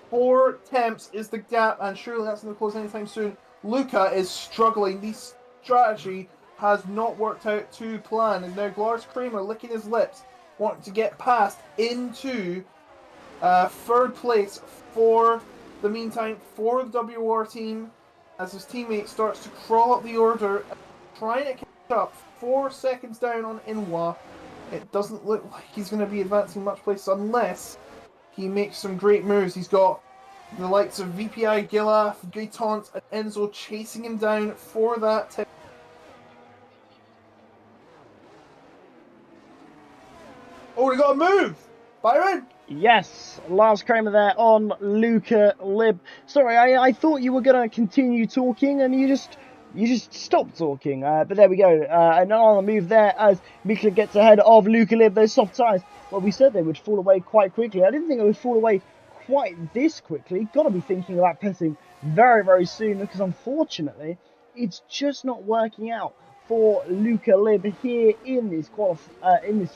4 attempts is the gap, and surely that's going to close anytime soon. Luca is struggling. This strategy has not worked out to plan. And now Lars Kramer licking his lips, wanting to get past into 3rd place for the meantime for the WR team, as his teammate starts to crawl up the order, trying to catch up. 4 seconds down on Inwa. It doesn't look like he's going to be advancing much place unless he makes some great moves. He's got the likes of VPI, Gilaf, Gaetont, and Enzo chasing him down for that tip. Oh, we got a move! Byron? Yes, Lars Kramer there on Luca Lib. Sorry, I thought you were going to continue talking, and you just stopped talking. But there we go. Another move there as Mikla gets ahead of Luca Lib. Those soft tires. Well, we said they would fall away quite quickly. I didn't think they would fall away quite this quickly. Got to be thinking about pitting very, very soon, because unfortunately, it's just not working out for Luca Lib here in this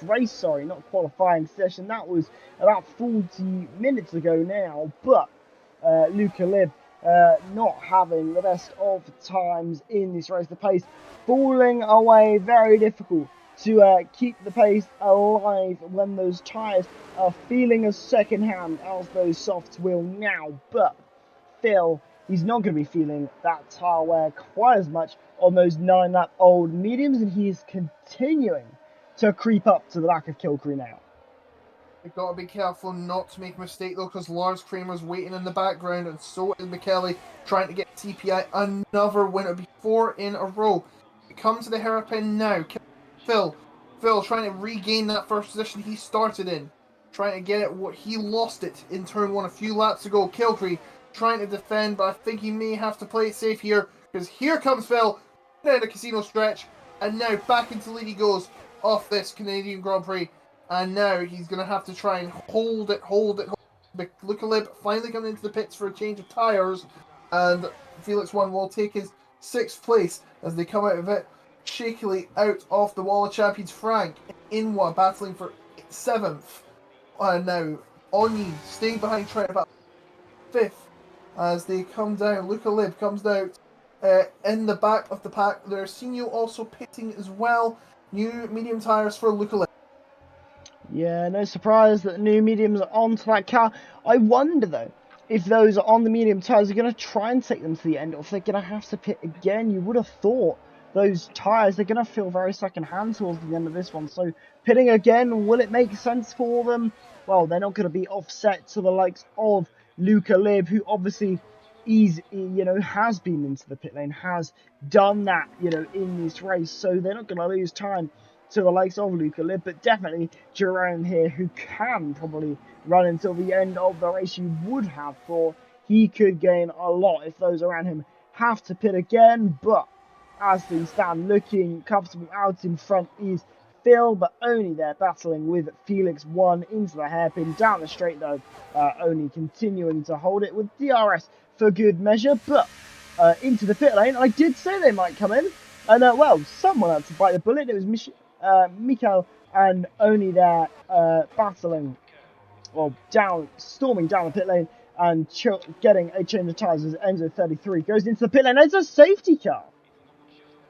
race. Sorry, not qualifying session. That was about 40 minutes ago now. But Luca Lib not having the best of times in this race. The pace falling away, very difficult to keep the pace alive when those tyres are feeling as second hand as those softs will now. But Phil, he's not going to be feeling that tyre wear quite as much on those 9-lap-old mediums, and he is continuing to creep up to the back of Kilcrew now. You've got to be careful not to make a mistake though, because Lars Kramer's waiting in the background, and so is McKelly trying to get TPI another win. It'll be 4 in a row. It comes to the hairpin now. Phil trying to regain that first position he started in, trying to get it. What he lost it in turn 1 a few laps ago. Kilcrew trying to defend, but I think he may have to play it safe here, because here comes Phil down the casino stretch, and now back into lead he goes off this Canadian Grand Prix. And now he's going to have to try and hold it. Luca Lib finally coming into the pits for a change of tyres. And Felix 1 will take his 6th place as they come out of it shakily out of the Wall of Champions. Frank and Inwa battling for 7th. And now Oni staying behind, trying to battle 5th as they come down. Luca Lib comes out in the back of the pack. There's Sinio also pitting as well. New medium tyres for Luca Lib. Yeah, no surprise that new mediums are onto that car. I wonder, though, if those are on the medium tyres are going to try and take them to the end, or if they're going to have to pit again. You would have thought those tyres, they're going to feel very second-hand towards the end of this one. So, pitting again, will it make sense for them? Well, they're not going to be offset to the likes of Luca Lib, who obviously has been into the pit lane, has done that, in this race. So, they're not going to lose time to the likes of Luca Lib, but definitely Jerome here, who can probably run until the end of the race. You would have thought he could gain a lot if those around him have to pit again, but as things stand, looking comfortable out in front is Phil, but only there battling with Felix 1 into the hairpin. Down the straight though, only continuing to hold it with DRS for good measure, but into the pit lane. I did say they might come in, and someone had to bite the bullet. It was Mikael and Oni there battling, storming down the pit lane and getting a change of tyres as Enzo 33 goes into the pit lane. It's a safety car.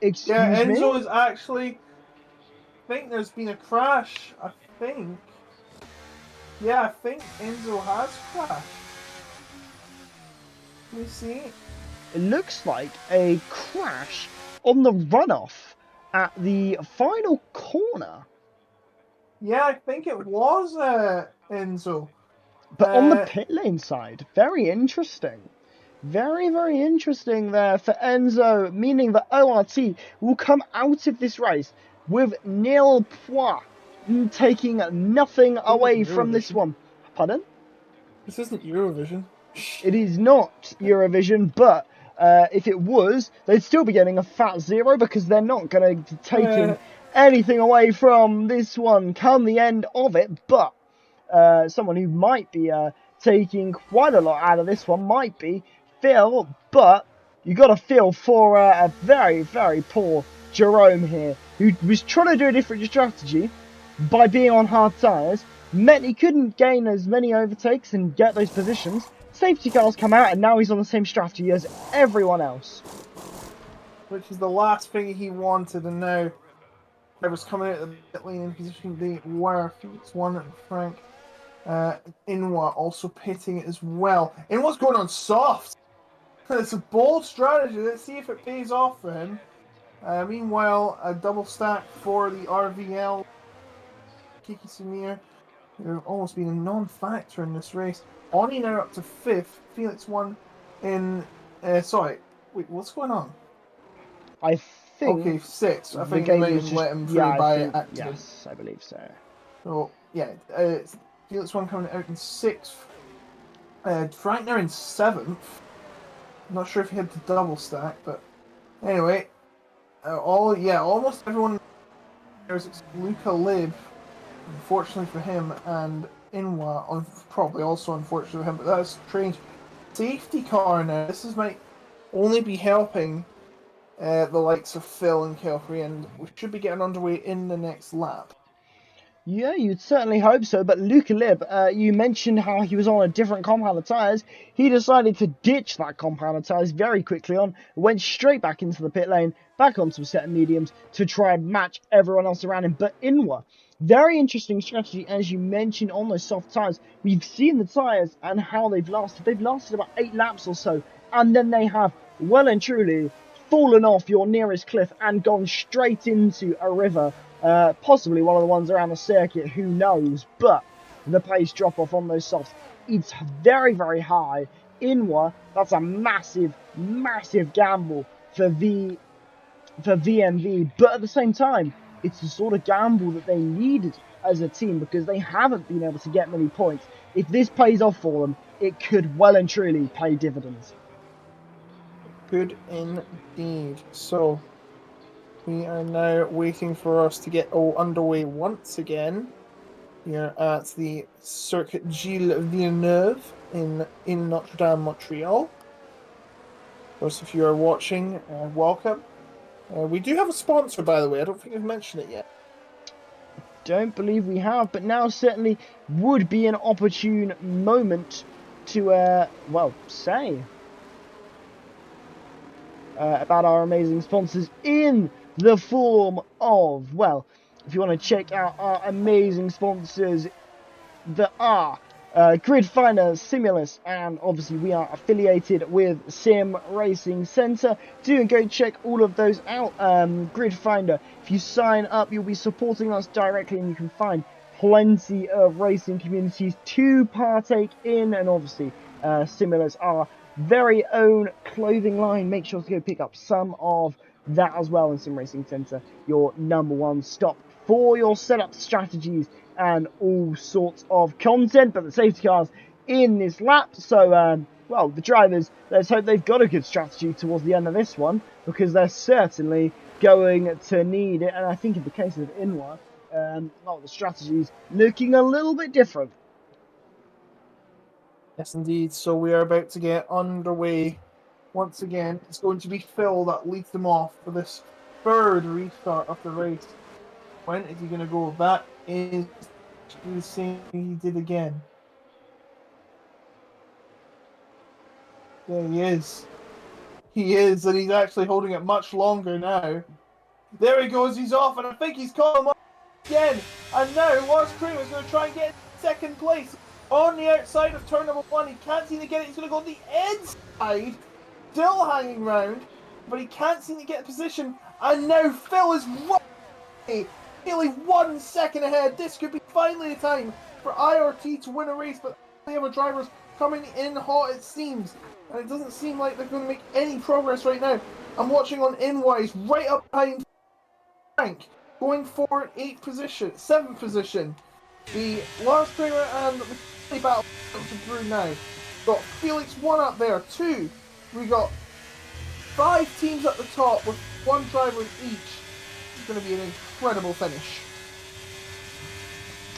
Excuse me? Enzo is actually... I think there's been a crash, I think. Yeah, I think Enzo has crashed. Let me see. It looks like a crash on the runoff at the final corner. Yeah, I think it was Enzo. But on the pit lane side, very interesting. Very, very interesting there for Enzo, meaning that ORT will come out of this race with nil points, taking nothing away from this Eurovision. one. Pardon? This isn't Eurovision. It is not Eurovision, but if it was, they'd still be getting a fat zero because they're not going to be taking anything away from this one come the end of it. But someone who might be taking quite a lot out of this one might be Phil, but you got to feel for a very, very poor Jerome here, who was trying to do a different strategy by being on hard tyres, meant he couldn't gain as many overtakes and get those positions. Safety cars come out, and now he's on the same strategy as everyone else. Which is the last thing he wanted, and now drivers coming out of the pit lane in position they were. Felix 1 and Frank Inwa also pitting as well. Inwa's going on soft. It's a bold strategy. Let's see if it pays off for him. Meanwhile, a double stack for the RVL. Kiki Samir, who have almost been a non-factor in this race. Oni now up to 5th. Felix 1 in... sorry, wait, what's going on? I think... Okay, 6th. I the think they game might was have just... let him through Yeah, by I think... accident. Yes, I believe so. So, yeah, Felix 1 coming out in 6th. Frank now in 7th. Not sure if he had the double stack, but anyway, almost everyone. There's Luca Lib, unfortunately for him, and Inwa, probably also unfortunately for him, but that's strange. Safety car now. This might only be helping the likes of Phil and Kelfrey, and we should be getting underway in the next lap. Yeah, you'd certainly hope so. But Luca Lib, you mentioned how he was on a different compound of tyres. He decided to ditch that compound of tyres very quickly went straight back into the pit lane, back onto a set of mediums to try and match everyone else around him. But Inwa, very interesting strategy, as you mentioned, on those soft tyres. We've seen the tyres and how they've lasted. They've lasted about 8 laps or so, and then they have well and truly fallen off your nearest cliff and gone straight into a river. Possibly one of the ones around the circuit, who knows, but the pace drop off on those softs, it's very, very high. Inwa, that's a massive, massive gamble for VMV, but at the same time, it's the sort of gamble that they needed as a team because they haven't been able to get many points. If this pays off for them, it could well and truly pay dividends. Good indeed. So, we are now waiting for us to get underway once again here at the Circuit Gilles Villeneuve in Notre Dame, Montreal. Of course, if you are watching, welcome. We do have a sponsor, by the way. I don't think I've mentioned it yet. Don't believe we have, but now certainly would be an opportune moment to, say about our amazing sponsors in the form of, well, if you want to check out our amazing sponsors that are Grid Finder, Simulus, and obviously we are affiliated with Sim Racing Centre. Do go check all of those out. Grid Finder, if you sign up, you'll be supporting us directly, and you can find plenty of racing communities to partake in, and obviously Simulus, our very own clothing line. Make sure to go pick up some of that as well in Sim Racing Centre, your number one stop for your setup strategies and all sorts of content. But the safety cars in this lap, so well, the drivers, let's hope they've got a good strategy towards the end of this one, because they're certainly going to need it. And I think in the case of Inwa, well, the strategy's looking a little bit different. Yes, indeed. So we are about to get underway. Once again, it's going to be Phil that leads them off for this third restart of the race. When is he going to go? That is the same he did again. There he is. He is, and he's actually holding it much longer now. There he goes, he's off, and I think he's caught him up again. And now Lawrence Kramer is going to try and get second place on the outside of turn number 1. He can't seem to get it. He's going to go on the inside, still hanging round, but he can't seem to get a position. And now Phil is nearly 1 second ahead. This could be finally the time for IRT to win a race, but have drivers coming in hot, it seems. And it doesn't seem like they're going to make any progress right now. I'm watching on Inwise, right up behind Frank, going for 7th position. The Lars Kramer and the battle to brew now. Got Felix 1 up there, 2. We got 5 teams at the top with 1 driver each. It's going to be an incredible finish.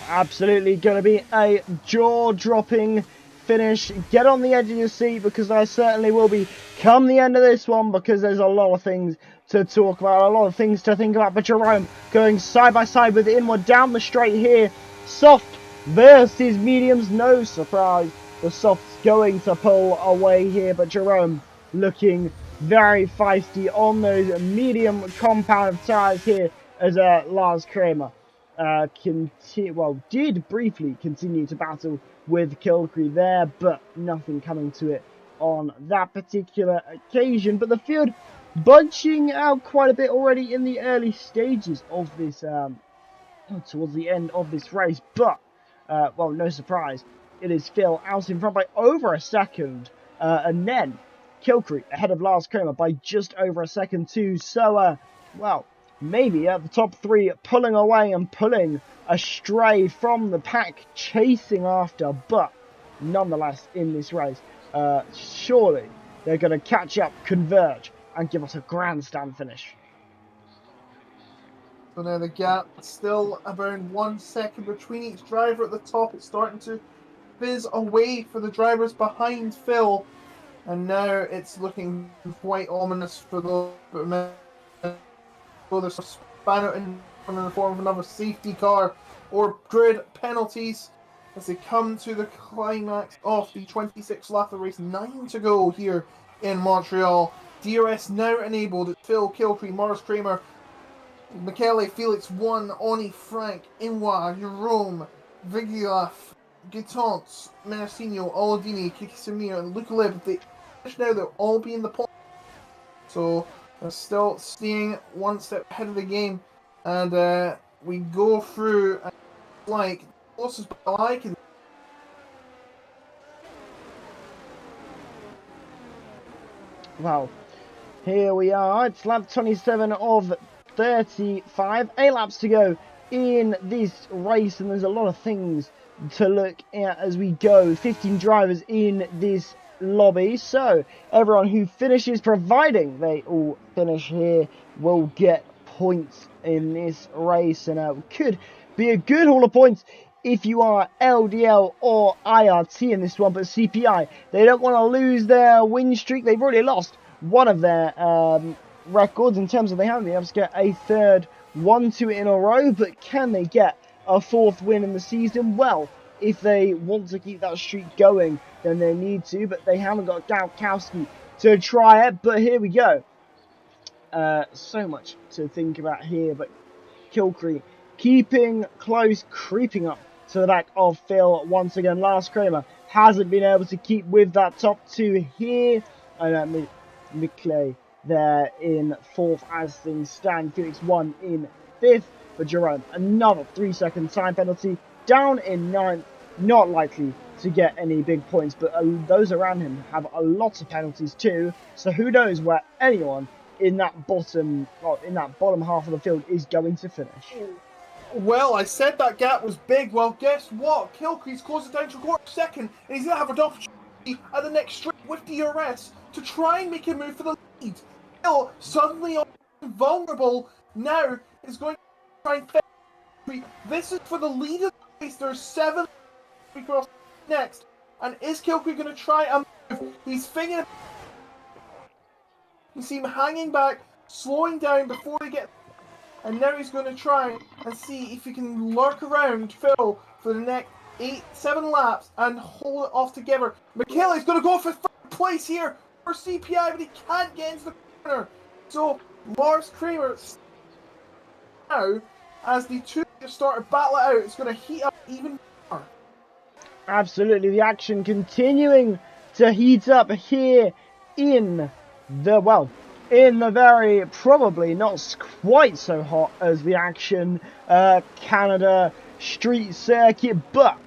Absolutely going to be a jaw-dropping finish. Get on the edge of your seat, because I certainly will be come the end of this one, because there's a lot of things to talk about, a lot of things to think about. But Jerome going side by side with Inward down the straight here. Soft versus mediums, no surprise. The soft's going to pull away here, but Jerome looking very feisty on those medium compound tyres here as Lars Kramer did briefly continue to battle with Kilcree there, but nothing coming to it on that particular occasion. But the field bunching out quite a bit already in the early stages of this, towards the end of this race. But, well, no surprise, it is Phil out in front by over a second, and then Kilcree ahead of Lars Kramer by just over a second too. So, well, maybe the top 3 pulling away and pulling astray from the pack chasing after, but nonetheless in this race, surely they're going to catch up, converge, and give us a grandstand finish. So now the gap still around 1 second between each driver at the top. It's starting to fizz away for the drivers behind Phil, and now it's looking quite ominous for the there's a span out in the form of another safety car or grid penalties as they come to the climax of the 26th lap of the race. 9 to go here in Montreal. DRS now enabled. Phil, Kilcree, Morris Kramer, Michele, Felix 1, Oni, Frank, Inwa, Jerome, Vigilaf, Guitance, Menacino, Olodini, Kikisamir, and Luca Lib. They now they'll all be in the point. So they're still staying 1 step ahead of the game, and we go through like closest I can. Well, here we are. It's lap 27 of 35. 8 laps to go in this race, and there's a lot of things to look at as we go. 15 drivers in this lobby, so everyone who finishes, providing they all finish here, will get points in this race, and could be a good haul of points if you are LDL or IRT in this one. But CPI, they don't want to lose their win streak. They've already lost one of their records in terms of they haven't been able to get a third 1-2 in a row, but can they get a 4th win in the season? Well, if they want to keep that streak going, then they need to, but they haven't got Galkowski to try it. But here we go. So much to think about here, but Kilcree keeping close, creeping up to the back of Phil once again. Lars Kramer hasn't been able to keep with that top 2 here, and Micle there in 4th as things stand. Felix 1 in 5th, but Jerome another 3-second time penalty, down in 9th, not likely to get any big points, but those around him have a lot of penalties too, so who knows where anyone in that bottom half of the field is going to finish. Well, I said that gap was big. Well, guess what? Kilcree's closed it down to a quarter second, and he's going to have an opportunity at the next straight with DRS to try and make a move for the lead. Phil, suddenly vulnerable, now is going to try and finish. This is for the lead of the race. There's 7 across next, and is Kilcree going to try and move? He's figuring. You see him hanging back, slowing down before he gets. And now he's going to try and see if he can lurk around Phil for the next 7 laps and hold it off together. Michele's going to go for 3rd place here for CPI, but he can't get into the corner. So Lars Kramer now, as the 2 start to battle it out, it's going to heat up even more. Absolutely, the action continuing to heat up here in the very, probably not quite so hot as the action Canada street circuit, but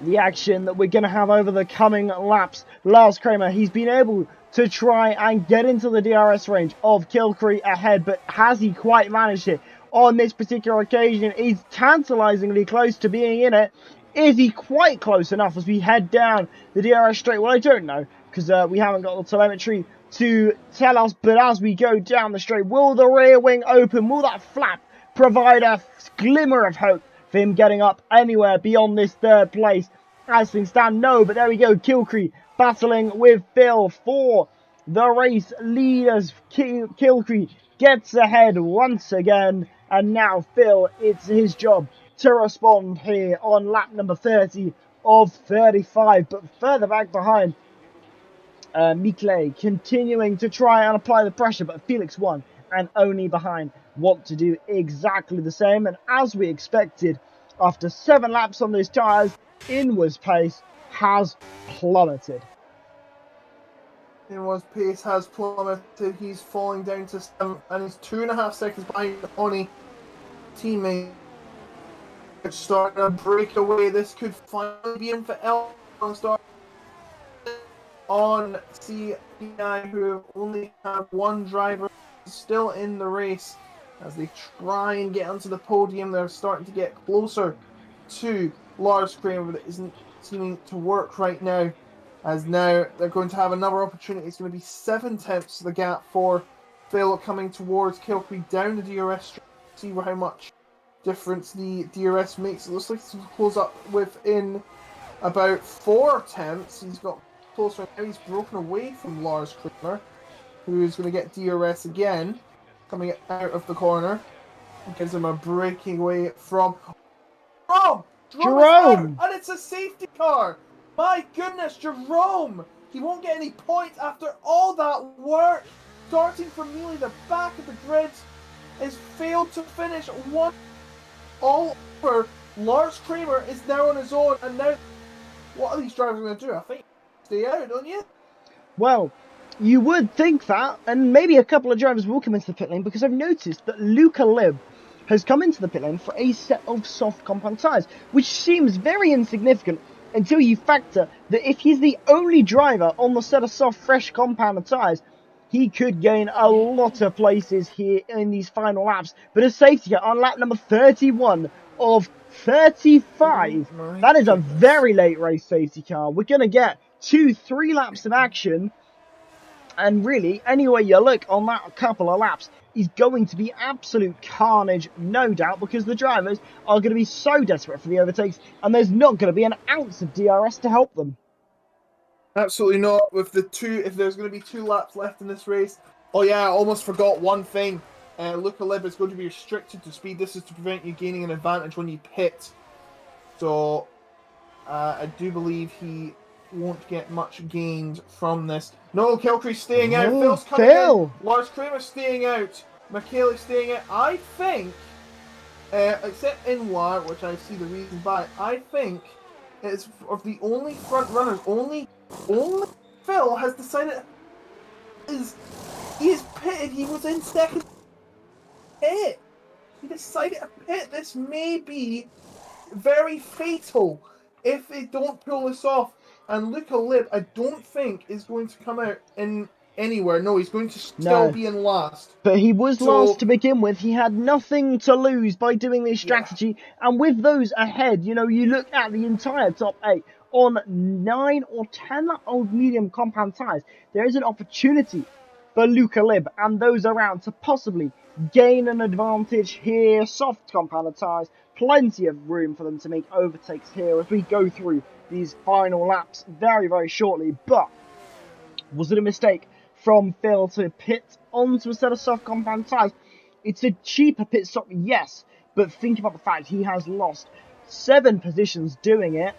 the action that we're going to have over the coming laps. Lars Kramer, he's been able to try and get into the DRS range of Kilcree ahead, but has he quite managed it? On this particular occasion, he's tantalizingly close to being in it. Is he quite close enough as we head down the DRS straight? Well, I don't know, because we haven't got the telemetry to tell us, but as we go down the straight, will the rear wing open? Will that flap provide a glimmer of hope for him getting up anywhere beyond this third place? As things stand, no, but there we go. Kilcree battling with Phil for the race leaders. Kilcree gets ahead once again, and now Phil, it's his job to respond here on lap number 30 of 35, but further back behind, Mikle continuing to try and apply the pressure, but Felix 1 and only behind want to do exactly the same. And as we expected, after 7 laps on those tyres, Inwards pace has plummeted. Inwards pace has plummeted. He's falling down to 7, and he's 2.5 seconds behind Oni teammate. Starting a breakaway. This could finally be in for L on start on CPI, who only have one driver still in the race. As they try and get onto the podium, they're starting to get closer to Lars Kramer, but it isn't seeming to work right now. As now they're going to have another opportunity. It's going to be 7 tenths the gap for Phil coming towards Kilcree down the DRS street. See how much difference the DRS makes. It looks like it's going to close up within about 4 tenths. He's got closer now. He's broken away from Lars Kramer, who's going to get DRS again, coming out of the corner. It gives him a breaking away from Jerome! And it's a safety car! My goodness, Jerome! He won't get any points after all that work. Starting from nearly the back of the grid, has failed to finish one all over. Lars Kramer is now on his own, and now what are these drivers going to do? I think stay out, don't you? Well, you would think that, and maybe a couple of drivers will come into the pit lane, because I've noticed that Luca Lib has come into the pit lane for a set of soft compound tyres, which seems very insignificant until you factor that if he's the only driver on the set of soft, fresh compound tyres, he could gain a lot of places here in these final laps. But a safety car on lap number 31 of 35, that is a very late race safety car. We're going to get 2-3 laps of action. And really, anyway you look on that couple of laps, is going to be absolute carnage, no doubt, because the drivers are going to be so desperate for the overtakes, and there's not going to be an ounce of DRS to help them. Absolutely not. With the two, if there's going to be 2 laps left in this race. Oh yeah, I almost forgot one thing. Luca Lib is going to be restricted to speed. This is to prevent you gaining an advantage when you pit. So, I do believe he won't get much gained from this. No, Kilcree's staying out. Phil's coming in. Lars Kramer's staying out. Michele's staying out. I think, except Inwar, which I see the reason by, I think it's of the only front runners. Only Phil has decided he is pitted. He was in second pit. He decided to pit. This may be very fatal if they don't pull this off. And Luca Lib, I don't think is going to come out in anywhere. No, he's going to still be in last. But he was last to begin with. He had nothing to lose by doing this strategy. Yeah. And with those ahead, you know, you look at the entire top 8 on 9 or 10 old medium compound tyres. There is an opportunity for Luca Lib and those around to possibly gain an advantage here. Soft compound tyres, plenty of room for them to make overtakes here as we go through these final laps very, very shortly. But was it a mistake from Phil to pit onto a set of soft compound tyres? It's a cheaper pit stop, yes, but think about the fact he has lost 7 positions doing it.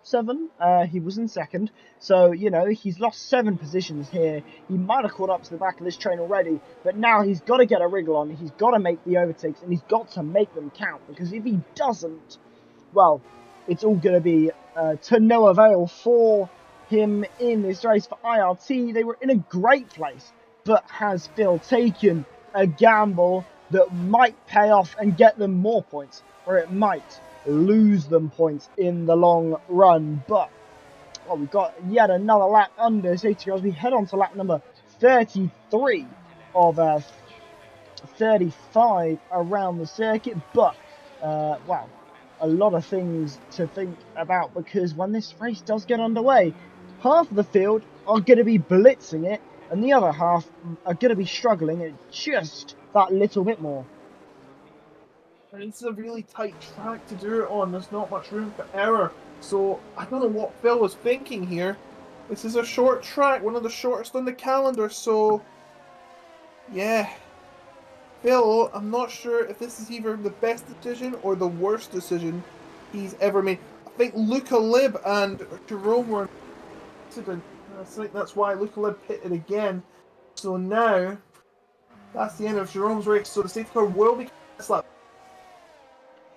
7. He was in second. So, you know, he's lost 7 positions here. He might have caught up to the back of this train already, but now he's got to get a wriggle on. He's got to make the overtakes, and he's got to make them count, because if he doesn't, well, it's all going to be to no avail for him in this race. For IRT, they were in a great place, but has Phil taken a gamble that might pay off and get them more points, or it might lose them points in the long run. But well, we've got yet another lap under safety car as we head on to lap number 33 of 35 around the circuit. But wow, a lot of things to think about, because when this race does get underway, half of the field are going to be blitzing it and the other half are going to be struggling at just that little bit more. And it's a really tight track to do it on. There's not much room for error. So I don't know what Phil was thinking here. This is a short track, one of the shortest on the calendar. So yeah, Phil, I'm not sure if this is either the best decision or the worst decision he's ever made. I think Luca Lib and Jerome were in accident. I think that's why Luca Lib pitted again. So now that's the end of Jerome's race. So the safety car will be this lap.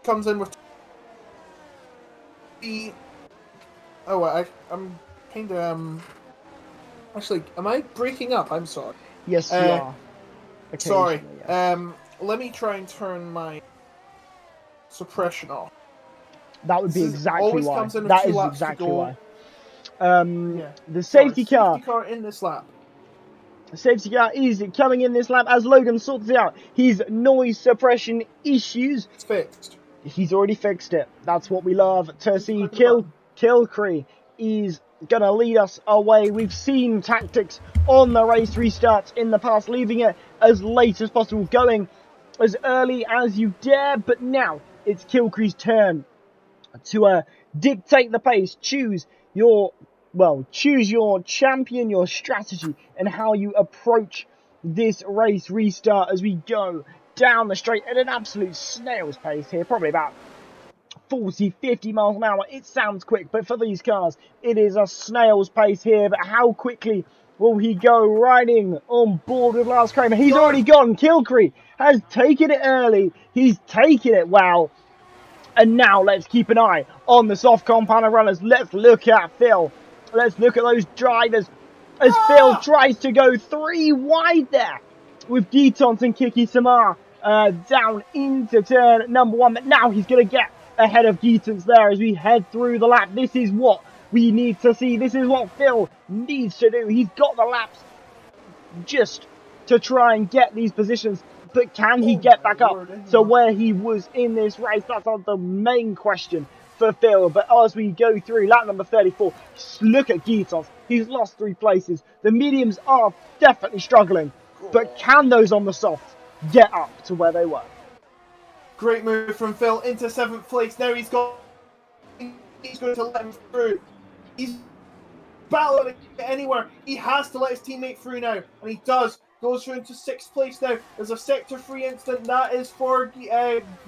Comes in with the. Oh, I'm kind of Actually, am I breaking up? I'm sorry. Yes, you are. Sorry. Yes. Let me try and turn my suppression off. That would be exactly why. Comes in with That two is laps exactly to go. why. The Safety car in this lap. The safety car is coming in this lap as Logan sorts out his noise suppression issues. It's fixed. He's already fixed it. That's what we love to see. Kilcree is going to lead us away. We've seen tactics on the race restarts in the past, leaving it as late as possible, going as early as you dare. But now it's Kilcree's turn to dictate the pace. Choose your champion, your strategy, and how you approach this race restart as we go down the straight at an absolute snail's pace here, probably about 40-50 miles an hour. It sounds quick, but for these cars, it is a snail's pace here. But how quickly will he go riding on board with Lars Kramer? He's already gone. Kilcree has taken it early. He's taken it well. And now let's keep an eye on the soft compound runners. Let's look at Phil. Let's look at those drivers as Phil tries to go 3 wide there with Guitons and Kiki Samar down into turn number 1. But now he's going to get ahead of Guitons there as we head through the lap. This is what we need to see. This is what Phil needs to do. He's got the laps just to try and get these positions. But can he get back up to where he was in this race? That's the main question for Phil. But as we go through lap number 34, look at Guitons. He's lost 3 places. The mediums are definitely struggling. But can those on the soft get up to where they were? Great move from Phil into 7th place. Now he's going to let him through. He's battling to get anywhere. He has to let his teammate through now. And he does. Goes through into 6th place now. There's a sector 3 incident. That is for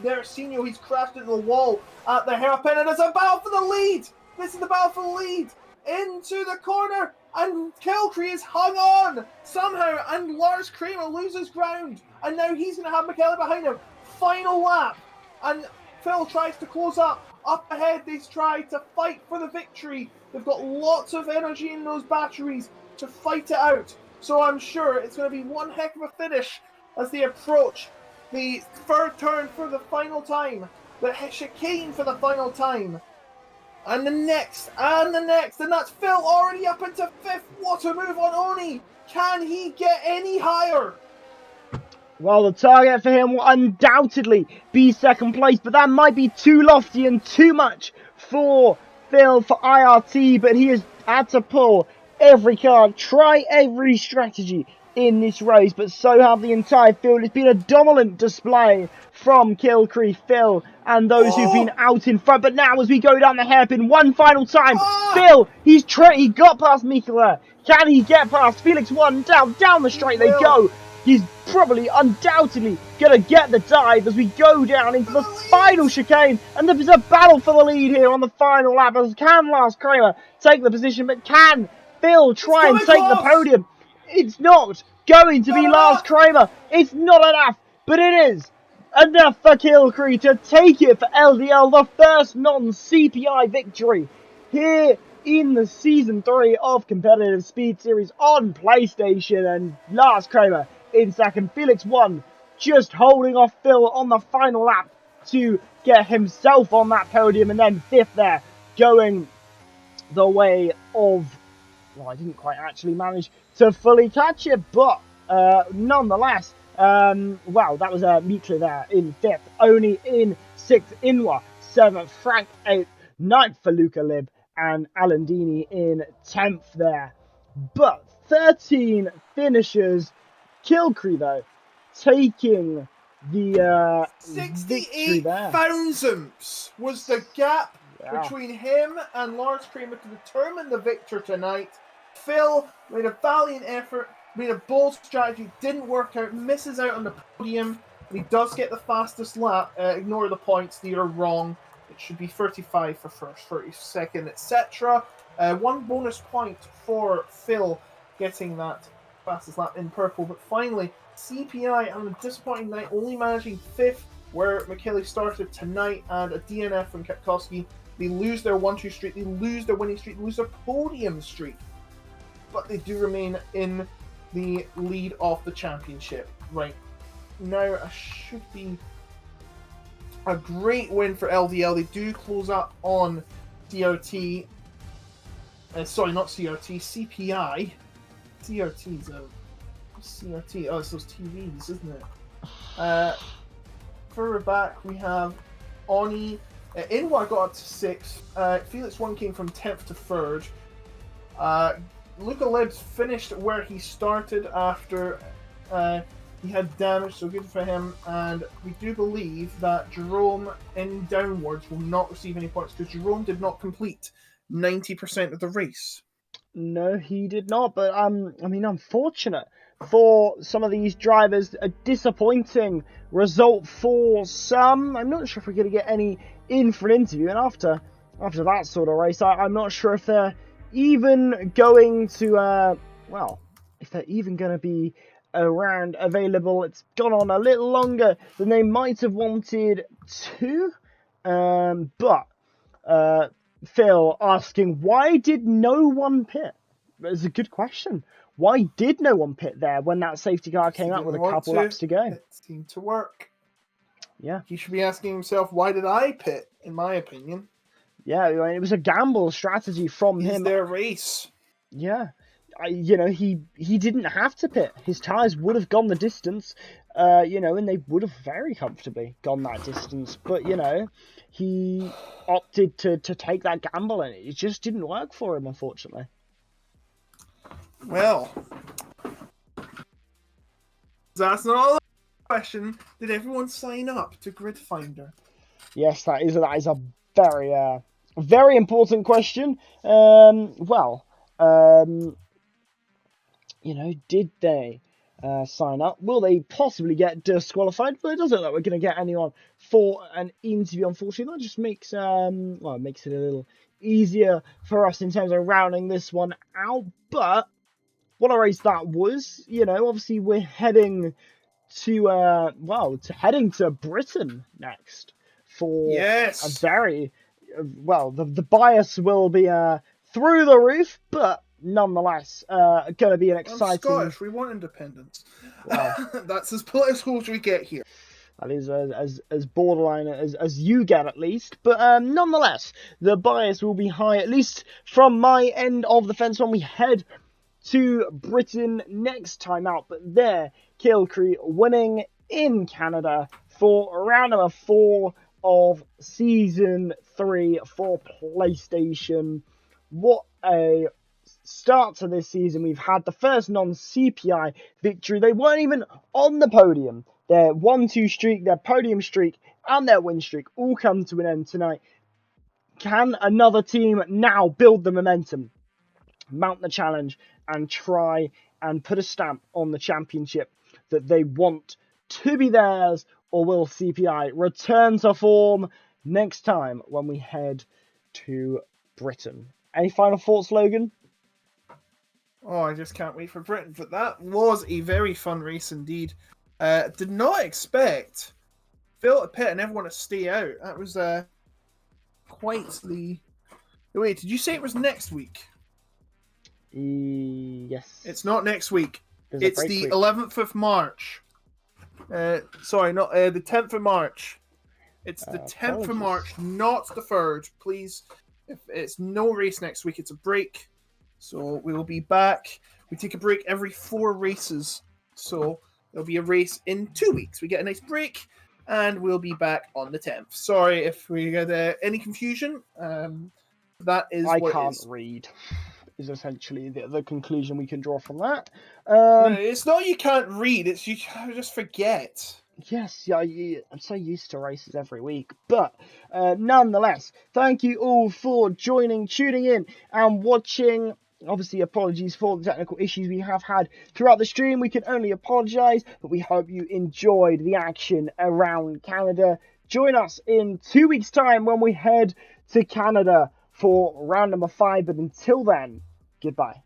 Nersinho. He's crashed into the wall at the hairpin. And it's a battle for the lead. This is the battle for the lead. Into the corner. And Kilcree is hung on somehow. And Lars Kramer loses ground. And now he's going to have McKellar behind him. Final lap. And Phil tries to close up. Up ahead, they try to fight for the victory. They've got lots of energy in those batteries to fight it out. So I'm sure it's going to be one heck of a finish as they approach the 3rd turn for the final time. The chicane for the final time. And the next, and that's Phil already up into 5th. What a move on Oni. Can he get any higher? Well, the target for him will undoubtedly be 2nd place, but that might be too lofty and too much for Phil, for IRT, but he has had to pull every card, try every strategy in this race, but so have the entire field. It's been a dominant display from Kilcree, Phil, and those who've been out in front. But now as we go down the hairpin, one final time, Phil, he got past Mikela. Can he get past Felix? One down the straight they go. He's probably, undoubtedly, going to get the dive as we go down into the final chicane. And there's a battle for the lead here on the final lap. As can Lars Kramer take the position, but can Phil try and take the podium? It's not going to be Lars Kramer. It's not enough, but it is enough for Kilcree to take it for LDL, the first non-CPI victory here in the Season 3 of Competitive Speed Series on PlayStation. And Lars Kramer in 2nd, Felix 1, just holding off Phil on the final lap to get himself on that podium, and then 5th there, going the way of, well, I didn't quite actually manage to fully catch it, but nonetheless, well, that was Mikla there in 5th, Oni in 6th, Inwa 7th, Frank 8th, 9th for Luca Lib, and Alandini in 10th there. But 13 finishers, Kilcree though, taking the victory 68 there. thousandths was the gap between Yeah. him and Lars Kramer to determine the victor tonight. Phil made a valiant effort, made a bold strategy, didn't work out, misses out on the podium, and he does get the fastest lap. Ignore the points, they are wrong. It should be 35 for first, 32nd, etc. 1 bonus point for Phil getting that fastest lap in purple. But finally, CPI on a disappointing night, only managing 5th, where McKinley started tonight, and a DNF from Kapkowski. They lose their 1-2 streak, they lose their winning streak, they lose their podium streak. But they do remain in the lead of the championship. Right now, should be a great win for LDL. They do close up on CRT. Sorry, not CRT, CPI. CRT's a CRT. Oh, it's those TVs, isn't it? Further back, we have Oni. Inwa got up to 6th. Felix One came from 10th to 3rd. Luca Libs finished where he started after he had damage, so good for him. And we do believe that Jerome in downwards will not receive any points because Jerome did not complete 90% of the race. No, he did not. But I mean, unfortunate for some of these drivers. A disappointing result for some. I'm not sure if we're going to get any in for an interview. And after that sort of race, I'm not sure if they're even going to. Well, if they're even going to be around available. It's gone on a little longer than they might have wanted to. But Phil asking, why did no one pit? It's a good question. Why did no one pit there when that safety car came out with a couple laps to go? It seemed to work. Yeah. He should be asking himself, why did I pit, in my opinion? Yeah, I mean, it was a gamble strategy from him. Is there a race? Yeah. He didn't have to pit. His tyres would have gone the distance, and they would have very comfortably gone that distance. But, he opted to take that gamble, and it just didn't work for him, unfortunately. Well, that's not all the question. Did everyone sign up to Grid Finder? Yes, that is a very, very important question. Did they sign up? Will they possibly get disqualified? Well, it doesn't look like we're going to get anyone for an interview, unfortunately. That just makes it a little easier for us in terms of rounding this one out. But what a race that was. Obviously we're heading to Britain next for yes. a very the bias will be through the roof, but nonetheless going to be an exciting. I'm Scottish. We want independence. Well, that's as political as we get here. That is as borderline as you get, at least. But nonetheless, the bias will be high, at least from my end of the fence when we head to Britain next time out. But there, Kilcree winning in Canada for round number 4 of Season 3 for PlayStation. What a start to this season we've had. The first non-CPI victory. They weren't even on the podium. Their 1-2 streak, their podium streak, and their win streak all come to an end tonight. Can another team now build the momentum, mount the challenge, and try and put a stamp on the championship that they want to be theirs? Or will CPI return to form next time when we head to Britain? Any final thoughts, Logan? Oh, I just can't wait for Britain. But that was a very fun race indeed. Did not expect Phil to pit and everyone to stay out. That was quite the... Wait, did you say it was next week? Yes. It's not next week. It's the 11th of March. Sorry, not the 10th of March. It's the 10th of Apologies. March, not the 3rd. Please, if it's no race next week, it's a break. So we will be back. We take a break every 4 races. So there'll be a race in 2 weeks. We get a nice break, and we'll be back on the 10th. Sorry if we had any confusion. That is I what it can't is. read, is essentially the conclusion we can draw from that. No, it's not you can't read, it's you just forget. Yes, yeah, I'm so used to races every week. But nonetheless, thank you all for joining, tuning in, and watching. Obviously, apologies for the technical issues we have had throughout the stream. We can only apologise, but we hope you enjoyed the action around Canada. Join us in 2 weeks' time when we head to Canada for round number 5. But until then, goodbye.